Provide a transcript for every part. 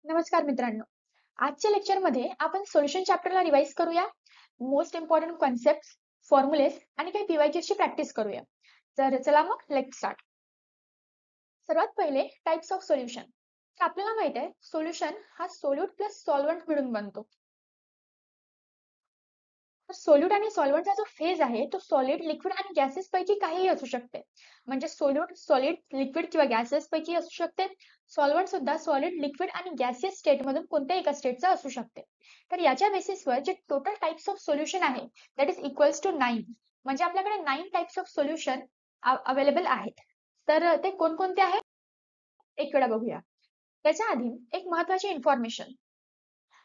नमस्कार मित्रांनो. आजच्या लेक्चरमध्ये आपण सोल्युशन चॅप्टरला रिवाइज करूया. मोस्ट इम्पॉर्टंट कॉन्सेप्ट, फॉर्म्युलेस आणि काही पीवायक्यूची प्रॅक्टिस करूया. तर चला मग लेट्स स्टार्ट. सर्वात पहिले टाइप्स ऑफ सोल्युशन. तर आपल्याला माहित आहे सोल्युशन हा सोल्यूट प्लस सॉल्व्हंट मिळून बनतो. तर सोल्यूट आणि सॉल्व्हंटचा जो फेज आहे तो सॉलिड, लिक्विड आणि गॅसेस पैकी काहीही असू शकते. म्हणजे सोल्यूट सॉलिड, लिक्विड किंवा गॅसेस पैकी असू शकते. सॉल्व्हंट सुद्धा सॉलिड, लिक्विड आणि गॅसियस स्टेट मधून कोणत्याही एका स्टेटचा असू शकते. तर याच्या बेसिसवर जे टोटल टाइप्स ऑफ सोल्युशन आहे दॅट इज इक्वल्स टू 9. म्हणजे आपल्याकडे 9 टाइप्स ऑफ सोल्युशन अवेलेबल आहेत. तर ते कोणकोणते आहेत एक वेळा बघूया. त्याच्या आधी एक महत्वाची इन्फॉर्मेशन.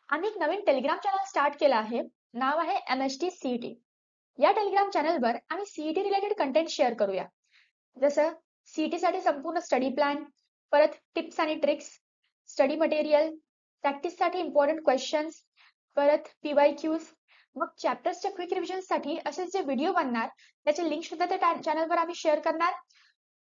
आम्ही एक नवीन टेलिग्राम चॅनल स्टार्ट केला आहे. नाव आहे MHT CET. या टेलिग्राम चॅनलवर आम्ही सीईटी रिलेटेड कंटेंट शेअर करूया. जसं सीईटी साठी संपूर्ण स्टडी प्लॅन, परत टिप्स आणि ट्रिक्स, स्टडी मटेरियल, प्रॅक्टिस साठी इम्पॉर्टंट क्वेश्चन्स, परत PYQs, मग चॅप्टर्सच्या क्विक रिव्हिजन साठी असे जे व्हिडिओ बनणार त्याचे लिंक सुद्धा त्या चॅनलवर आम्ही शेअर करणार.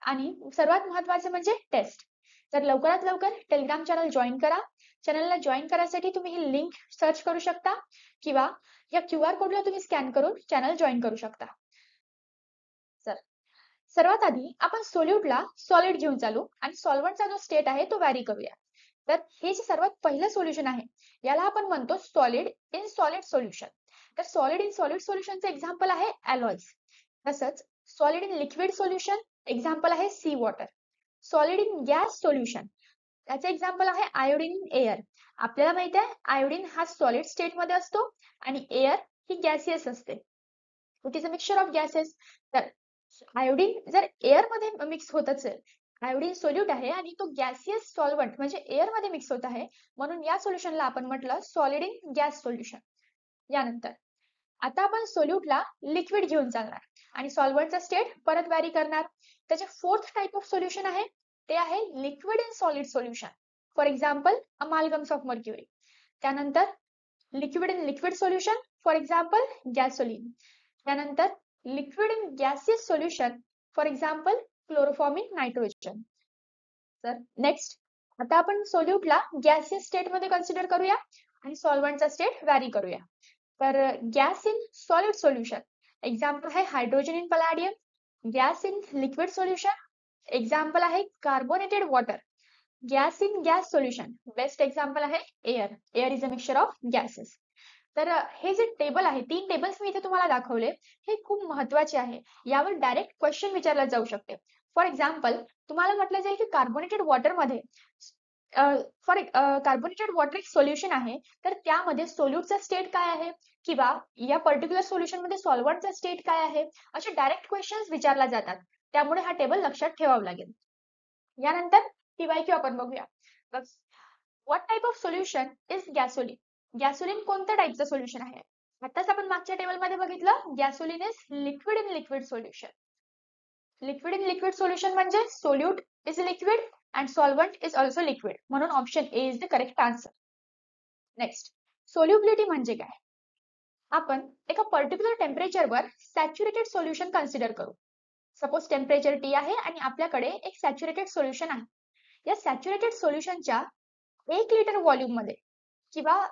आणि सर्वात महत्त्वाचे म्हणजे टेस्ट. तर लवकरात लवकर टेलिग्राम चॅनल जॉईन करा. चॅनलला जॉईन करायसाठी तुम्ही ही लिंक सर्च करू शकता किंवा या QR कोडला तुम्ही स्कॅन करून चॅनल जॉईन करू शकता. सर्वात आधी आपण सोल्यूटला सॉलिड घेऊन चालू आणि सॉल्व्हंटचा जो स्टेट आहे तो व्हॅरी करूया. तर हे जे सर्वात पहिलं सोल्युशन आहे याला आपण म्हणतो सॉलिड इन सॉलिड सोल्युशन. तर सॉलिड इन सॉलिड सोल्युशनचं एक्झाम्पल आहे अलोज. तसंच solid in liquid solution example आहे sea water. Solid in gas solution त्याचे एक्झाम्पल आहे आयोडीन इन एअर. आपल्याला माहित आहे आयोडीन हा सॉलिड स्टेट मध्ये असतो आणि एअर ही गॅसियस असते. It is a mixture of gases. तर आयोडीन जर एअर मध्ये मिक्स होत असेल, आयोडीन सोल्यूट आहे आणि तो गॅसियस सॉल्व्हंट म्हणजे एअर मध्ये मिक्स होत आहे, म्हणून या सोल्युशनला आपण म्हटलं सॉलिड इन गॅस सोल्युशन. यानंतर आता आपण सोल्यूटला लिक्विड घेऊन चालणार आणि सॉल्व्हंटचा स्टेट परत व्हॅरी करणार. त्याचे फोर्थ टाइप ऑफ सोल्युशन आहे ते आहे liquid in solid solution. For example amalgams of mercury. त्यानंतर liquid in liquid solution for example gasoline. त्यानंतर liquid in gaseous solution for example chloroform in nitrogen. तर नेक्स्ट आता आपण सोल्यूटला गॅसियस स्टेट मध्ये कन्सिडर करूया आणि सॉल्व्हंटचा स्टेट व्हॅरी करूया. तर gas in solid solution example आहे hydrogen in palladium. Gas in liquid solution example आहे carbonated water. Gas in gas solution best example आहे air. Air is a mixture of gases. तर हे जे टेबल आहे, 3 tables मी इथे तुम्हाला दाखवले, हे खूप महत्वाचे आहे. यावर डायरेक्ट क्वेश्चन विचारला जाऊ शकते. फॉर एक्झाम्पल तुम्हाला म्हटलं जाईल की कार्बोनेटेड वॉटर मध्ये कार्बोनेटेड वॉटर एक सोल्युशन आहे, तर त्यामध्ये सोल्यूटचा स्टेट काय आहे किंवा या पर्टिक्युलर सोल्युशन मध्ये सॉल्व्हंटचा स्टेट काय आहे, असे डायरेक्ट क्वेश्चन्स विचारला जातात. त्यामुळे हा टेबल लक्षात ठेवावा लागेल. यानंतर PYQ आपण बघूया. What type of solution is gasoline. Gasoline कोणत्या टाइपचं सोल्युशन आहे? आताच आपण मागच्या टेबलमध्ये बघितलं gasoline is liquid in liquid solution. Liquid in liquid solution म्हणजे solute is liquid and solvent is also liquid, म्हणून option A is the correct answer. Next solubility म्हणजे काय? आपण एका पर्टिक्युलर टेम्परेचरवर सॅच्युरेटेड सोल्युशन कन्सिडर करू. सपोज टेम्परेचर T आहे आणि आपल्याकडे एक सॅच्युरेटेड सोल्युशन आहे. या सॅच्युरेटेड सोल्युशनच्या 1 लिटर व्हॉल्यूम मध्ये किंवा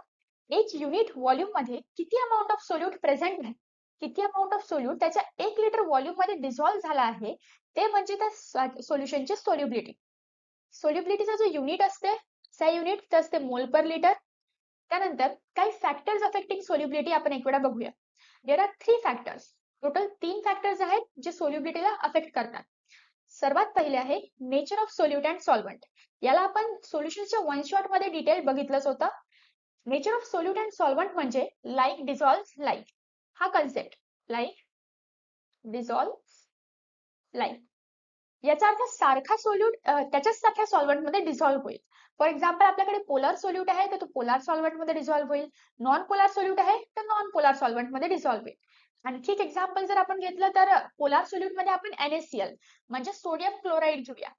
1 युनिट व्हॉल्यूम मध्ये किती अमाउंट ऑफ सोल्यूट प्रेझेंट आहे, किती अमाउंट ऑफ सोल्यूट त्याच्या 1 लिटर व्हॉल्यूम मध्ये डिझॉल्व्ह झाला आहे, ते म्हणजे त्या सोल्युशनची सोल्युबिलिटी. सोल्युबिलिटीचा जो युनिट असते त्या युनिट असते मोल पर लिटर. त्यानंतर काही फॅक्टर्स अफेक्टिंग सोल्युबिलिटी आपण एक वेळा बघूया. There are 3 factors. Total 3 factors आहेत जे सोल्युबिलिटीला अफेक्ट करतात. सर्वात पहिले आहे nature of solute and solvent. याला आपण सोल्युशनच्या वन शॉट मध्ये डिटेल बघितलंच होतं. Nature of solute and solvent म्हणजे लाईक डिझॉल्व्ह लाईक, हा कन्सेप्ट. लाईक डिझॉल्व्ह लाईक याचा अर्थ सारखा सोल्यूट त्याच्याच सारख्या सॉल्व्हंट मध्ये डिझॉल्व्ह होईल. फॉर एक्झाम्पल आपल्याकडे पोलार सोल्यूट आहे तर तो पोलार सॉल्व्हंट मध्ये डिझॉल्व्ह होईल. नॉन पोलार सोल्यूट आहे तर नॉन पोलार सॉल्व्हंट मध्ये डिझॉल्व्ह होईल. आणखी एक एक्झाम्पल जर आपण घेतलं तर पोलार सोल्यूट मध्ये आपण NaCl म्हणजे सोडियम क्लोराईड घेऊया.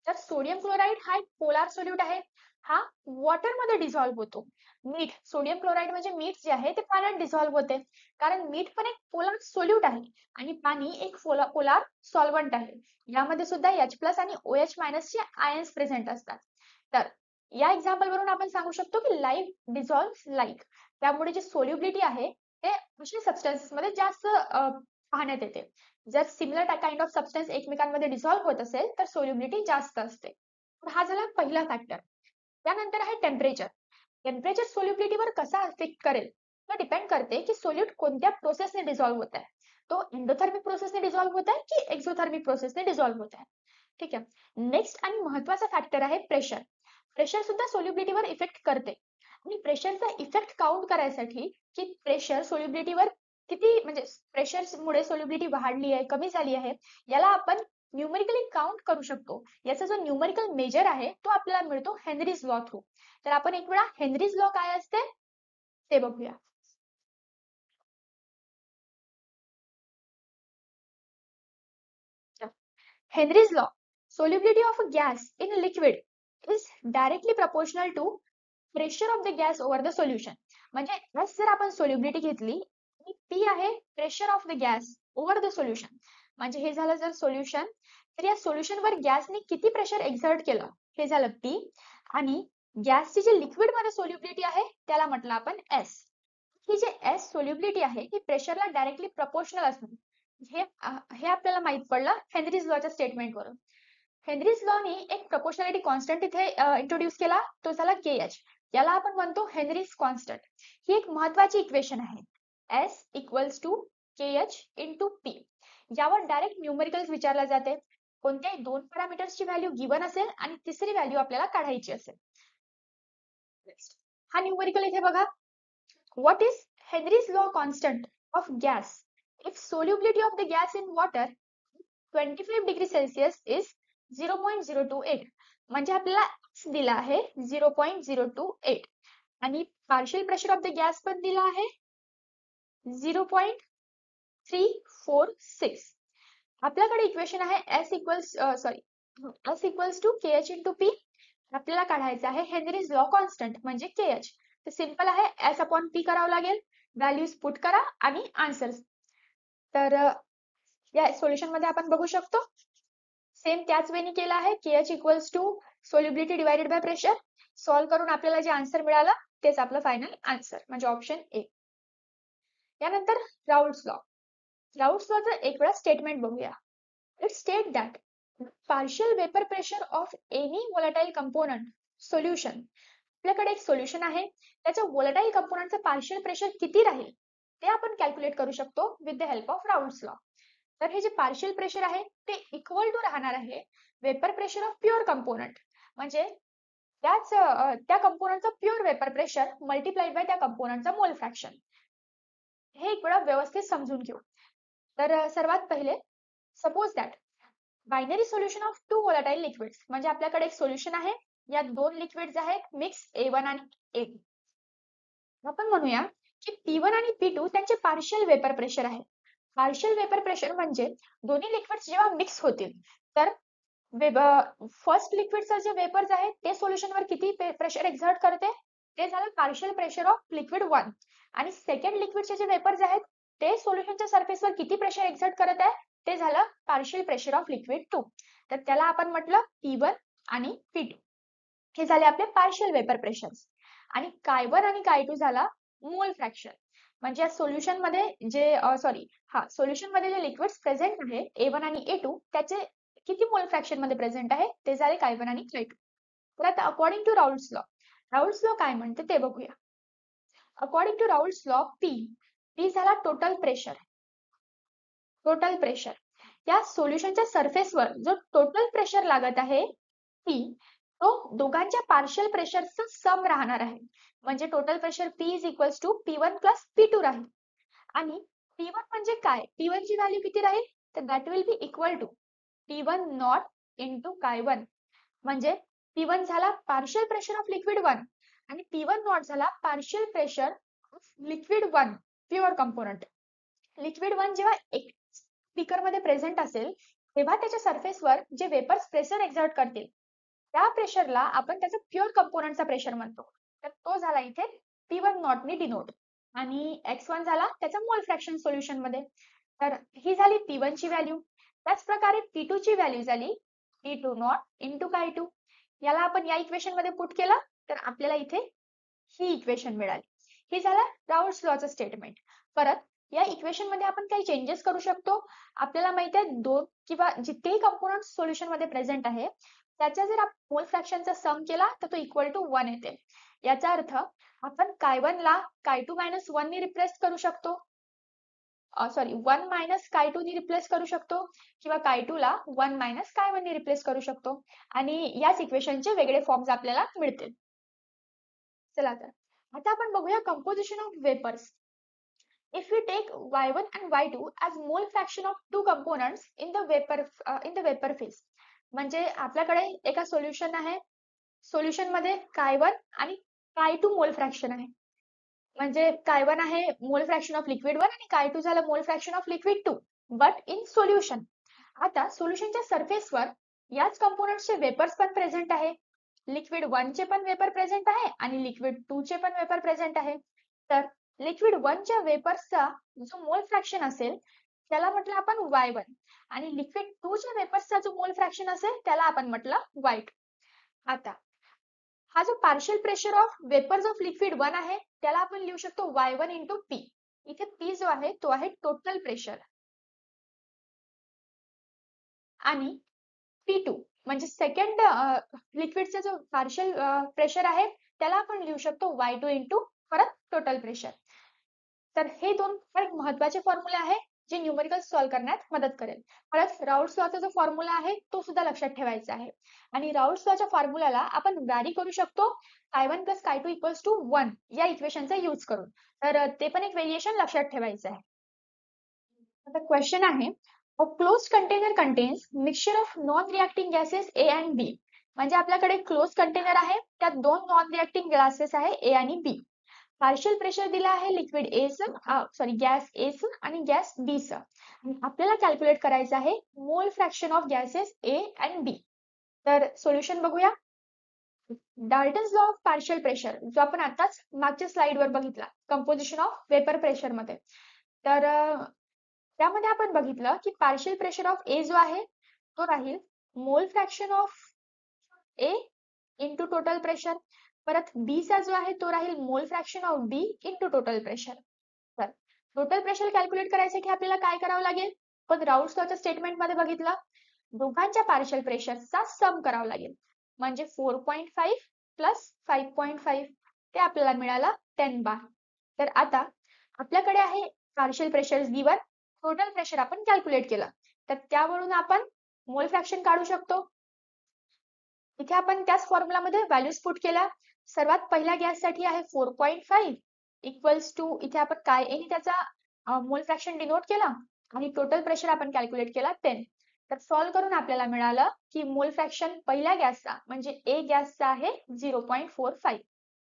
तर सोडियम क्लोराईड हा एक पोलार सोल्यूट आहे, हा वॉटर मध्ये डिझॉल्व्ह होतो. मीठ, सोडियम क्लोराईड म्हणजे मीठ जे आहे ते पाण्यात डिझॉल्व्ह होते, कारण मीठ पण एक पोलार सोल्यूट आहे आणि पाणी एक पोलार सॉल्व्हंट आहे. यामध्ये सुद्धा H+ आणि OH- चे आयन्स प्रेझेंट असतात. तर या एक्झाम्पल वरून आपण सांगू शकतो की लाईक डिझॉल्व्ह लाईक, त्यामुळे जी सोल्युबिलिटी आहे ते अशा सबस्टन्सेस मध्ये जास्त पाहण्यात येते. जर सिमिलर काइंड ऑफ सबस्टन्स एकमेकांमध्ये डिझॉल्व्ह होत असेल तर सोल्युबिलिटी जास्त असते. हा झाला पहिला फॅक्टर. त्यानंतर आहे टेम्परेचर. टेम्परेचर सोल्युबिलिटीवर कसा अफेक्ट करेल तो डिपेंड करते की सोल्यूट कोणत्या प्रोसेसने डिझॉल्व्ह होत आहे. तो एंडोथर्मिक प्रोसेसने डिझॉल्व्ह होत आहे की एक्झोथर्मिक प्रोसेसने डिझॉल्व्ह होत आहे. ठीक आहे. नेक्स्ट आणि महत्वाचा फॅक्टर आहे प्रेशर. प्रेशर सुद्धा सोल्युबिलिटीवर इफेक्ट करते आणि प्रेशरचा इफेक्ट काउंट करायसाठी की प्रेशर सोल्युबिलिटीवर किती म्हणजे प्रेशरमुळे सोल्युबिलिटी वाढली आहे कमी झाली आहे याला आपण न्यूमेरिकली काउंट करू शकतो. याचा जो न्यूमेरिकल मेजर आहे तो आपल्याला मिळतो हेनरीज लॉ थ्रू. तर आपण एक वेळा हेनरीज लॉ काय असते ते बघूया. Henry's law. Solubility of a gas in a liquid is directly proportional to pressure of the gas over the solution. म्हणजे S जर आपण solubility घेतली आणि P आहे pressure of the gas over the solution. म्हणजे हे झालं जर सोल्युशन तर या सोल्युशन वर गॅसने किती प्रेशर एक्झर्ट केलं हे झालं P आणि गॅसची जी लिक्विड मध्ये सोल्युबिलिटी आहे त्याला म्हटलं आपण S. ही जी S सोल्युबिलिटी आहे ही प्रेशरला डायरेक्टली प्रपोर्शनल असते. हे आपल्याला माहित पडलं हेनरीज लॉच्या स्टेटमेंट वरून. हेनरीज लॉने एक प्रपोर्शनॅलिटी कॉन्स्टंट इथे इंट्रोड्यूस केला तो झाला KH. याला आपण म्हणतो हेनरीज कॉन्स्टंट. ही एक महत्वाची इक्वेशन आहे. S equals to KH into P. यावर डायरेक्ट न्यूमेरिकल्स विचारला जाते. कोणत्याही दोन पॅरामीटर्सची व्हॅल्यू गिवन असेल आणि तिसरी व्हॅल्यू आपल्याला काढायची असेल. हा न्यूमेरिकल इथे बघा. What is Henry's law constant of gas if solubility of the gas in water 25 degree Celsius is 0.028? म्हणजे आपल्याला X दिला आहे 0.028 आणि partial pressure of the gas पण दिला आहे 0.346. आपल्याकडे इक्वेशन आहे S equals to KH into P. आपल्याला काढायचं आहे हेनरीज लॉ कॉन्स्टंट म्हणजे KH. तर सिंपल आहे S अपॉन P करावं लागेल. व्हॅल्यूज पुट करा आणि आन्सर्स. तर या सोल्युशन मध्ये आपण बघू शकतो सेम त्याच वेनी केला आहे. KH equals to solubility divided by pressure. Solve करून आपल्याला जे आन्सर मिळाला तेच आपलं फायनल आन्सर म्हणजे ऑप्शन ए. यानंतर राउल्ट्स लॉ. राउल्ट्स लॉचं एक वेळा स्टेटमेंट बघूया. It state that partial vapor pressure of any volatile component solution. आपल्याकडे एक सोल्युशन आहे त्याच्या volatile componentचं partial pressure किती राहील ते आपण कॅल्क्युलेट करू शकतो with the help of Raoult's law. तर हे जे पार्शियल प्रेशर आहे ते इक्वल टू राहणार आहे vapour pressure of pure component. म्हणजे त्या कंपोनंटचं pure vapour pressure multiplied by त्या कंपोनंटचा मोल फ्रॅक्शन. हे एक वेळा व्यवस्थित समजून घेऊ. तर सर्वात पहिले suppose that binary solution of two volatile liquids. म्हणजे आपल्याकडे एक सोल्युशन आहे यात दोन लिक्विड्स आहेत मिक्स A1 आणि A2. आपण म्हणूया की P1 आणि P2 त्यांचे पार्शियल वेपर प्रेशर आहे. पार्शियल वेपर प्रेशर म्हणजे दोन्ही लिक्विड्स जेव्हा मिक्स होतील तर फर्स्ट लिक्विडचं जे वेपर्स आहे ते सोल्युशनवर किती प्रेशर एक्झर्ट करते ते झालं पार्शियल प्रेशर ऑफ लिक्विड 1 आणि सेकंड लिक्विडचे जे वेपर्स आहेत ते सोल्युशनच्या सरफेसवर किती प्रेशर एक्झर्ट करत आहे ते झालं पार्शियल प्रेशर ऑफ लिक्विड 2. तर त्याला आपण म्हटलं P1 आणि P2. हे झाले आपले पार्शियल वेपर प्रेशर्स. आणि काय1 आणि काय2 झाला मोल फ्रॅक्शन. म्हणजे या सोल्युशन मध्ये जे सोल्युशन मध्ये जे लिक्विड्स प्रेझेंट आहे A1 आणि A2 त्याचे किती मोल फ्रॅक्शन मध्ये प्रेझेंट आहे ते झाले काय1 आणि काय2. तर आता अकॉर्डिंग टू राउल्ट्स लॉ काय म्हणते ते बघूया. According to Raoult's law P झाला टोटल प्रेशर. या सोल्युशनच्या सरफेसवर जो टोटल प्रेशर लागत आहे P तो दोघांच्या पार्शियल प्रेशरचं सम राहणार आहे. म्हणजे total pressure P is equals to P1 plus P2 राहील. आणि P1 म्हणजे काय P1 ची व्हॅल्यू किती राहील तर that will be equal to P1 not into काय1. म्हणजे P1 झाला पार्शियल प्रेशर ऑफ लिक्विड 1 आणि P1 नॉट झाला partial pressure of liquid 1 pure component. Liquid 1 जेव्हा एक स्पीकर मध्ये प्रेझेंट असेल तेव्हा त्याच्या सरफेसवर जे वेपर्स प्रेशर एक्झर्ट करतील त्या प्रेशरला आपण त्याचा प्युअर कंपोनंटचा प्रेशर म्हणतो. तर तो झाला इथे P1 नॉट ने डिनोट आणि X1 झाला त्याचा मोल फ्रॅक्शन सोल्युशन मध्ये. तर ही झाली P1 ची व्हॅल्यू. त्याच प्रकारे P2 ची व्हॅल्यू झाली P2 नॉट इंटू काय2. याला आपण या इक्वेशन मध्ये पुट केलं तर आपल्याला इथे ही इक्वेशन मिळाली. हे झालं राउल्ट्स लॉचं स्टेटमेंट. परत या इक्वेशन मध्ये आपण काही चेंजेस करू शकतो. आपल्याला माहिती आहे दोन किंवा जितकेही कंपोनंट सोल्युशन मध्ये प्रेझेंट आहे त्याचा जर आपण मोल फ्रॅक्शनचा सम केला तर तो इक्वल टू 1 येते. याचा अर्थ आपण काय1 ला काय2 मायनस 1 ने रिप्लेस करू शकतो. सॉरी 1 मायनस काय2 ने रिप्लेस करू शकतो किंवा काय2 ला 1 मायनस काय1 ने रिप्लेस करू शकतो आणि याच इक्वेशनचे वेगळे फॉर्म्स आपल्याला मिळतील. चला तर आता आपण बघूया composition of vapours. If we take y1 and y2 as mole fraction of two components in the vapor phase, म्हणजे आपल्याकडे एका सोल्युशन आहे, सोल्युशन मध्ये काय1 आणि काय2 मोल फ्रॅक्शन आहे. म्हणजे काय1 आहे मोल फ्रॅक्शन ऑफ लिक्विड 1 आणि काय2 झालं मोल fraction of liquid 2, but in solution. आता सोल्युशनच्या सरफेसवर याच कंपोनंट्सचे वेपर्स पण प्रेझेंट आहे. लिक्विड 1 चे पण वेपर प्रेझेंट आहे आणि लिक्विड 2 चे पण वेपर प्रेझेंट आहे. तर लिक्विड 1 च्या वेपर्सचा जो मोल फ्रॅक्शन असेल त्याला म्हटलं आपण y1 आणि लिक्विड 2 च्या वेपर्सचा जो मोल फ्रॅक्शन असेल त्याला आपण म्हटलं y2. आता हा जो partial pressure of vapours of liquid 1 आहे त्याला आपण लिहू शकतो y1 इंटू p. इथे p जो आहे तो आहे टोटल प्रेशर आणि P2 म्हणजे सेकंड लिक्विडचा जो पार्शियल प्रेशर आहे त्याला आपण लिहू शकतो y2 इंटू परत टोटल प्रेशर. तर हे दोन महत्वाचे फॉर्म्युले आहे जे न्यूमेरिकल सॉल्व्ह करण्यात मदत करेल. परत राउल्ट्स लॉचा जो फॉर्म्युला आहे तो सुद्धा लक्षात ठेवायचा आहे आणि राउल्ट्स लॉच्या फॉर्म्युलाला आपण व्हॅरी करू शकतो काय1 प्लस काय2 इक्वल्स टू 1 या इक्वेशनचा यूज करून. तर ते पण एक व्हेरिएशन लक्षात ठेवायचं आहे. आता क्वेश्चन आहे A closed container contains mixture of non-reacting gases A and B. म्हणजे आपल्याकडे क्लोज कंटेनर आहे त्यात दोन नॉन रिएक्टिंग गॅसेस आहे A आणि B. पार्शियल प्रेशर दिला आहे लिक्विड A चं गॅस A चं आणि गॅस B चं. आपल्याला कॅल्क्युलेट करायचं आहे मोल fraction of gases A and B. तर सोल्युशन बघूया. Dalton's law of partial pressure जो आपण आताच मागच्या स्लाइड वर बघितला कंपोजिशन ऑफ वेपर प्रेशर मध्ये. तर त्यामध्ये आपण बघितलं की पार्शियल प्रेशर ऑफ ए जो आहे तो राहील mole fraction of A into total pressure. परत बी चा जो आहे तो राहील mole fraction of B into total pressure. तर टोटल प्रेशर कॅल्क्युलेट करायसाठी आपल्याला काय करावं लागेल, पण राउल्ट्स लॉच्या स्टेटमेंट मध्ये बघितलं दोघांच्या पार्शियल प्रेशरचा सम करावा लागेल. म्हणजे 4.5 प्लस 5.5 ते आपल्याला मिळाला 10 बार. तर आता आपल्याकडे आहे partial pressure given, total pressure आपण कॅल्क्युलेट केलं तर त्यावरून आपण मोल फ्रॅक्शन काढू शकतो. इथे आपण त्याच फॉर्म्युला मध्ये व्हॅल्यूज पुट केल्या. सर्वात पहिल्या गॅस साठी आहे 4.5 इक्वल्स टू इथे आपण काय ए त्याचा मोल फ्रॅक्शन डिनोट केला आणि टोटल प्रेशर आपण कॅल्क्युलेट केला 10. तर सॉल्व्ह करून आपल्याला मिळालं की मोल फ्रॅक्शन पहिल्या गॅसचा म्हणजे ए गॅसचा आहे 0.45.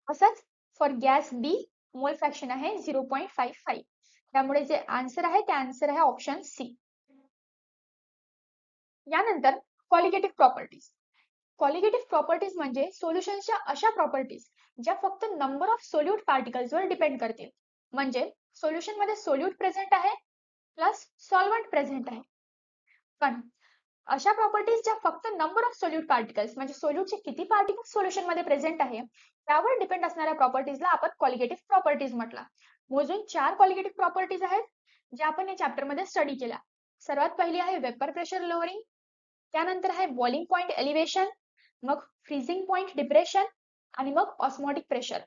असंच फॉर गॅस बी मोल फ्रॅक्शन आहे 0.55. त्यामुळे जे आन्सर आहे ते आन्सर आहे ऑप्शन सी. यानंतर क्वालिटेटिव्ह प्रॉपर्टीज. क्वालिटेटिव्ह प्रॉपर्टीज म्हणजे सोल्युशनच्या अशा प्रॉपर्टीज ज्या फक्त नंबर ऑफ सोल्यूट पार्टिकल्सवर डिपेंड करतील. म्हणजे सोल्युशन मध्ये सोल्यूट प्रेझेंट आहे प्लस सॉल्व्हंट प्रेझेंट आहे, पण अशा प्रॉपर्टीज ज्या फक्त नंबर ऑफ सोल्यूट पार्टिकल्स म्हणजे सोल्यूटचे किती पार्टिकल्स सोल्युशन मध्ये प्रेझेंट आहे त्यावर डिपेंड असणाऱ्या प्रॉपर्टीजला आपण क्वालिटेटिव्ह प्रॉपर्टीज म्हटला. मोजून 4 क्वालिटेटिव्ह प्रॉपर्टीज आहेत ज्या आपण या चॅप्टर मध्ये स्टडी केल्या. सर्वात पहिली आहे वेपर प्रेशर लोअरिंग, त्यानंतर आहे बॉइलिंग पॉइंट एलिव्हेशन, मग फ्रीजिंग पॉइंट डिप्रेशन आणि मग ऑस्मोटिक प्रेशर.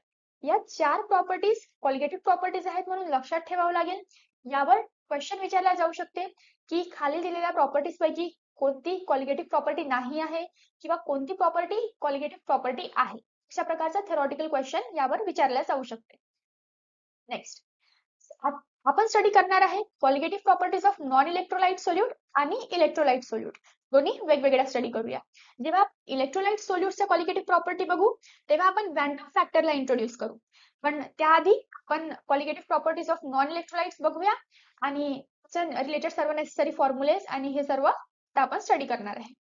या 4 प्रॉपर्टीज क्वालिटेटिव्ह प्रॉपर्टीज आहेत म्हणून लक्षात ठेवावं लागेल. यावर क्वेश्चन विचारला जाऊ शकते की खाली दिलेल्या प्रॉपर्टीज पैकी कोणती क्वालिटेटिव्ह प्रॉपर्टी नाही आहे किंवा कोणती प्रॉपर्टी क्वालिटेटिव्ह प्रॉपर्टी आहे. अशा प्रकारचा थेरॉटिकल क्वेश्चन यावर विचारला जाऊ शकते. नेक्स्ट आपण स्टडी करणार आहे qualitative properties of non electrolyte solute आणि इलेक्ट्रोलाइट सोल्यूट. दोन्ही वेगवेगळ्या स्टडी करूया. जेव्हा इलेक्ट्रोलाइट सोल्यूटच्या क्वालिटेटिव्ह प्रॉपर्टी बघू तेव्हा आपण व्हॅन फॅक्टरला इंट्रोड्यूस करू, पण त्याआधी आपण qualitative properties of non electrolytes बघूया आणि रिलेटेड सर्व नेसेसरी फॉर्म्युलेज आणि हे सर्व आपण स्टडी करणार आहे.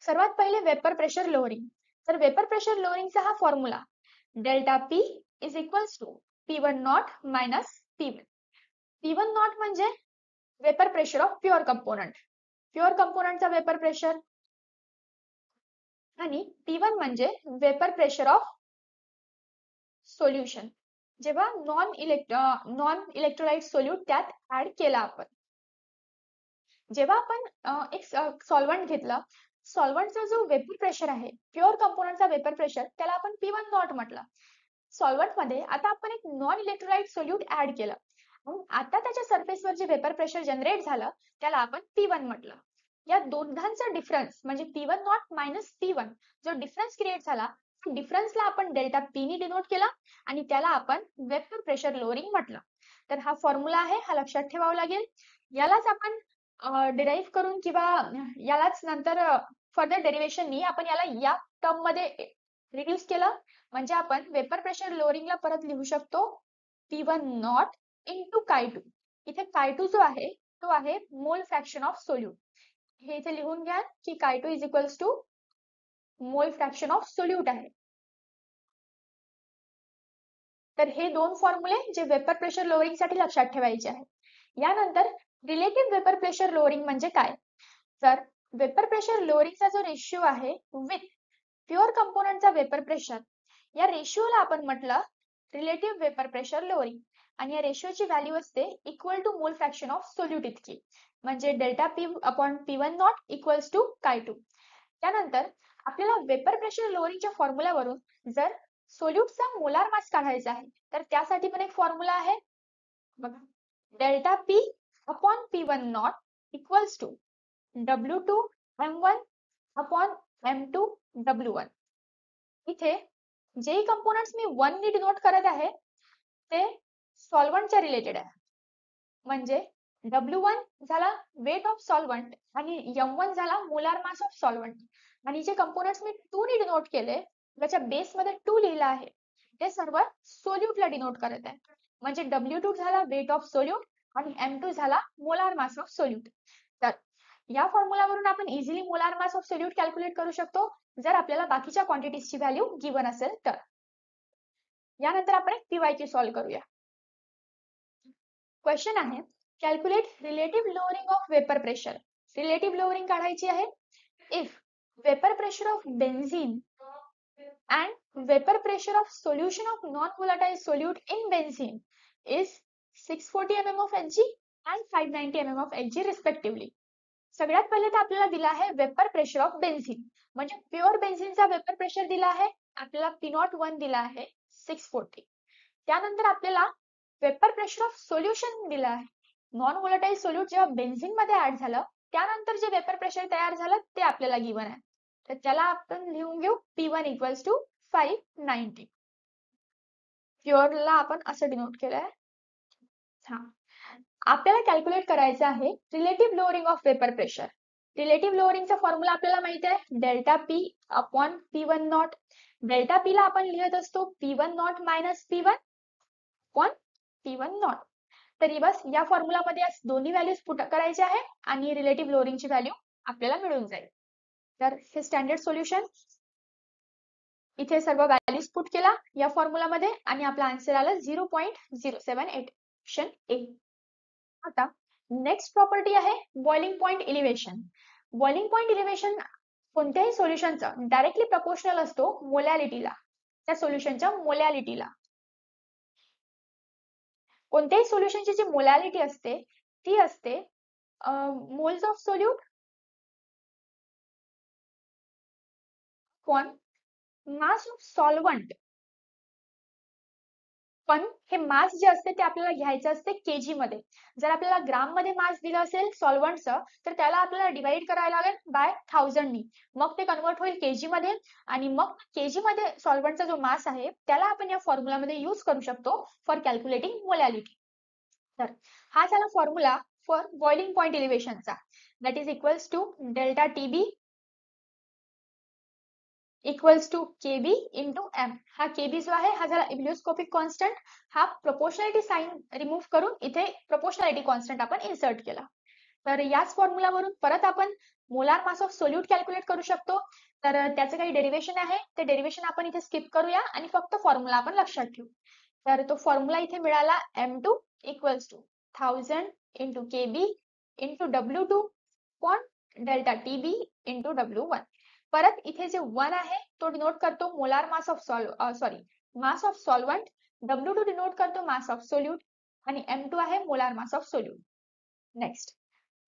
सर्वात पहिले वेपर प्रेशर लोअरिंग. तर वेपर प्रेशर लोअरिंगचा हा formula delta P is equals to P1 not minus P1. P1 nought म्हणजे vapour pressure of pure component. Pure कंपोनंटचा वेपर प्रेशर आणि P1 म्हणजे वेपर प्रेशर ऑफ सोल्युशन. जेव्हा नॉन इलेक्ट्रोलाइट सोल्यूट त्यात add केला आपण, जेव्हा आपण एक सॉल्व्हंट घेतलं, सॉल्व्हंटचा जो वेपर प्रेशर आहे, प्युअर कंपोनंटचा वेपर प्रेशर, त्याला आपण P1 नॉट म्हटलं. सॉल्व्हंट मध्ये आता आपण एक नॉन इलेक्ट्रोलाइट सोल्यूट ऍड केलं, आता त्याच्या सरफेसवर जे वेपर प्रेशर जनरेट झालं त्याला आपण P1 म्हटलं. या दोघांचा डिफरन्स म्हणजे P1 नॉट मायनस P1 जो डिफरन्स क्रिएट झाला, डिफरन्सला आपण डेल्टा P ने डिनोट केला आणि त्याला आपण वेपर प्रेशर लोअरिंग म्हटलं. तर हा फॉर्म्युला आहे, हा लक्षात ठेवावा लागेल. यालाच आपण डिराईव्ह करून किंवा यालाच नंतर फर्दर डेरिव्हेशननी आपण याला या टर्म मध्ये रिड्यूस केलं, म्हणजे आपण वेपर प्रेशर लोअरिंगला परत लिहू शकतो P1 नॉट इंटू Chi2. इथे Chi2 जो आहे तो आहे मोल फ्रॅक्शन ऑफ सोल्यूट. हे इथे लिहून घ्या की Chi2 is equals to mole fraction of solute आहे. तर हे दोन फॉर्म्युले जे वेपर प्रेशर लोअरिंग साठी लक्षात ठेवायचे आहेत. यानंतर रिलेटिव्ह वेपर प्रेशर लोअरिंग म्हणजे काय, तर वेपर प्रेशर लोअरिंगचा जो रेशिओ आहे विथ प्युअर कंपोनंटचा वेपर प्रेशर, या रेशिओला आपण म्हटलं रिलेटिव्ह वेपर प्रेशर लोअरिंग. आणि या रेशिओची व्हॅल्यू असते equal to mole fraction of solute इतकी, म्हणजे delta P upon P1 naught equals to Chi2. त्यानंतर आपल्याला वेपर प्रेशर लोअरिंगच्या फॉर्म्युल्यावरून जर सोल्यूटचा मोलार मास काढायचा आहे तर त्यासाठी पण एक फॉर्म्युला आहे बघा, delta P upon P1 naught equals to W2 M1 upon M2 W1. इथे जे कंपोनंट्स मी 1 ने डिनोट करत आहे ते सॉल्व्हंटच्या रिलेटेड आहे, म्हणजे W1 झाला वेट ऑफ सॉल्व्हंट आणि M1 झाला मोलार मास ऑफ सॉल्व्हंट. आणि जे कंपोनंट्स मी 2 ने डिनोट केले, त्याच्या बेस मध्ये 2 लिहिला आहे, ते सर्व सोल्यूटला डिनोट करत आहे, म्हणजे W2 झाला वेट ऑफ सोल्यूट आणि M2 झाला मोलार मास ऑफ सोल्यूट. तर या फॉर्म्युलावरून आपण easily molar mass of solute calculate करू शकतो जर आपल्याला बाकीच्या क्वांटिटीजची व्हॅल्यू गिवन असेल तर. यानंतर आपण एक PYQ सॉल्व्ह करूया. क्वेश्चन आहे, calculate relative lowering of vapour pressure. Relative lowering काढायची आहे. If vapour pressure of benzene and vapor pressure of solution of non-volatile solute in benzene is 640 mm of Hg and 590 mm of Hg respectively. सगळ्यात पहिले तर आपल्याला दिला आहे vapour pressure of benzene, म्हणजे pure बेन्झीनचा vapour pressure दिला आहे आपल्याला P01 दिला आहे 640. त्यानंतर आपल्याला वेपर प्रेशर ऑफ सोल्युशन दिला आहे. नॉन व्होलेटाइल सोल्यूट जेव्हा बेन्झीन मध्ये ऍड झालं त्यानंतर जे वेपर प्रेशर तयार झालं ते आपल्याला गिवन आहे, तर त्याला आपण लिहून घेऊ P1 इक्वल्स टू 590. प्युअरला आपण असं डिनोट केलंय. आपल्याला कॅल्क्युलेट करायचं आहे relative lowering of vapour pressure. Relative लोअरिंगचा फॉर्म्युला आपल्याला माहिती आहे delta P upon P1 nought. Delta P ला आपण लिहित असतो P1 not minus P1 upon P1 not. तरी बस या फॉर्म्युलामध्ये दोन्ही व्हॅल्यूज पुट करायचे आहे आणि रिलेटिव्ह लोअरिंगची व्हॅल्यू आपल्याला मिळून जाईल. तर हे स्टँडर्ड सोल्युशन, इथे सर्व व्हॅल्यूज पुट केला या फॉर्म्युलामध्ये आणि आपला आन्सर आला 0.078. Option A. आता नेक्स्ट प्रॉपर्टी आहे boiling point elevation. Boiling point elevation कोणत्याही सोल्युशनचा डायरेक्टली प्रपोर्शनल असतो मोलॅलिटीला, त्या सोल्युशनच्या मोलॅलिटीला. कोणत्याही सोल्युशनची जी मोलॅलिटी असते ती असते moles of solute upon mass of solvent. पण हे मास जे असते ते आपल्याला घ्यायचं असते केजी मध्ये. जर आपल्याला ग्राम मध्ये मास दिलं असेल सॉल्व्हंटचं तर त्याला आपल्याला डिवाइड करायला लागेल बाय 1000 नी, मग ते कन्वर्ट होईल केजी मध्ये आणि मग केजी मध्ये सॉल्व्हंटचा जो मास आहे त्याला आपण या फॉर्म्युलामध्ये यूज करू शकतो फॉर कॅल्क्युलेटिंग मोलॅलिटी. तर हा झाला फॉर्म्युला फॉर बॉइलिंग पॉइंट इलिव्हेशनचा, that is equals to delta TB equals to KB into M. हा KB जो आहे हा झाला इब्लिओस्कोपिक कॉन्स्टंट. हा प्रोपोर्शनॅलिटी साइन रिमूव्ह करून इथे प्रोपोर्शनॅलिटी कॉन्स्टंट आपण इन्सर्ट केला. तर याच फॉर्म्युलावरून परत आपण molar mass of solute calculate करू शकतो. तर त्याचं काही डेरिव्हेशन आहे, ते डेरिव्हेशन आपण इथे स्किप करूया आणि फक्त फॉर्म्युला आपण लक्षात ठेवू. तर तो फॉर्म्युला इथे मिळाला M2 equals to 1000 into KB into W2 upon delta TB into W1. परत इथे जे 1 आहे तो डिनोट करतो molar mass of mass of solvent, W2 denote करतो मास ऑफ सोल्यूट आणि M2 आहे molar mass of solute. Next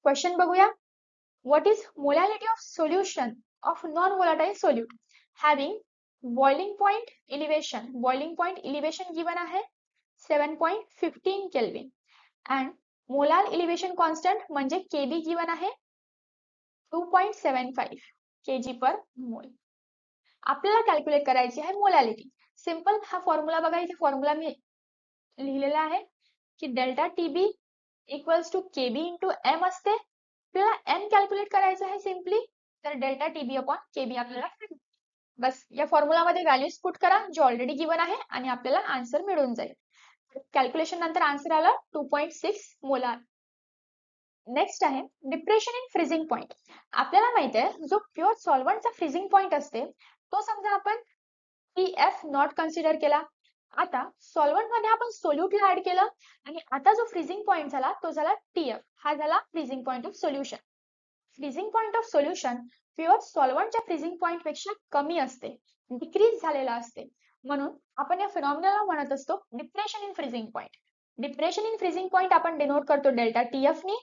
question बघूया. What is molality of solution of non volatile solute having boiling point elevation given आहे 7.15 kelvin and molar elevation constant म्हणजे Kb given आहे 2.75 kg per mole. आपल्याला calculate करायची आहे molality. Simple हा formula बघा, इथे फॉर्म्युला मी लिहिलेला आहे की delta TB equals to KB into M असते. आपल्याला एम कॅल्क्युलेट करायचं आहे सिम्पली, तर डेल्टा टीबी अपॉन केबी आपल्याला बस या फॉर्म्युला मध्ये व्हॅल्यूज पुट करा जो ऑलरेडी गिवन आहे आणि आपल्याला आन्सर मिळून जाईल. कॅल्क्युलेशन नंतर आन्सर आला 2.6 मोलार. नेक्स्ट आहे डिप्रेशन इन फ्रीजिंग पॉइंट. आपल्याला माहिती आहे जो प्युअर सॉल्व्हंटचा फ्रीजिंग पॉइंट असते तो समजा आपण TF नॉट कन्सिडर केला. आता सॉल्व्हंट मध्ये आपण सोल्यूटला ऍड केलं आणि आता जो फ्रीजिंग पॉइंट झाला तो झाला TF. हा झाला freezing point of solution. Freezing point of solution pure सॉल्व्हंटच्या फ्रीजिंग पॉइंट पेक्षा कमी असते, डिक्रीज झालेला असते. म्हणून आपण या फिनॉमिनाला म्हणत असतो depression in freezing point. Depression in freezing point आपण डिनोट करतो डेल्टा TF ने.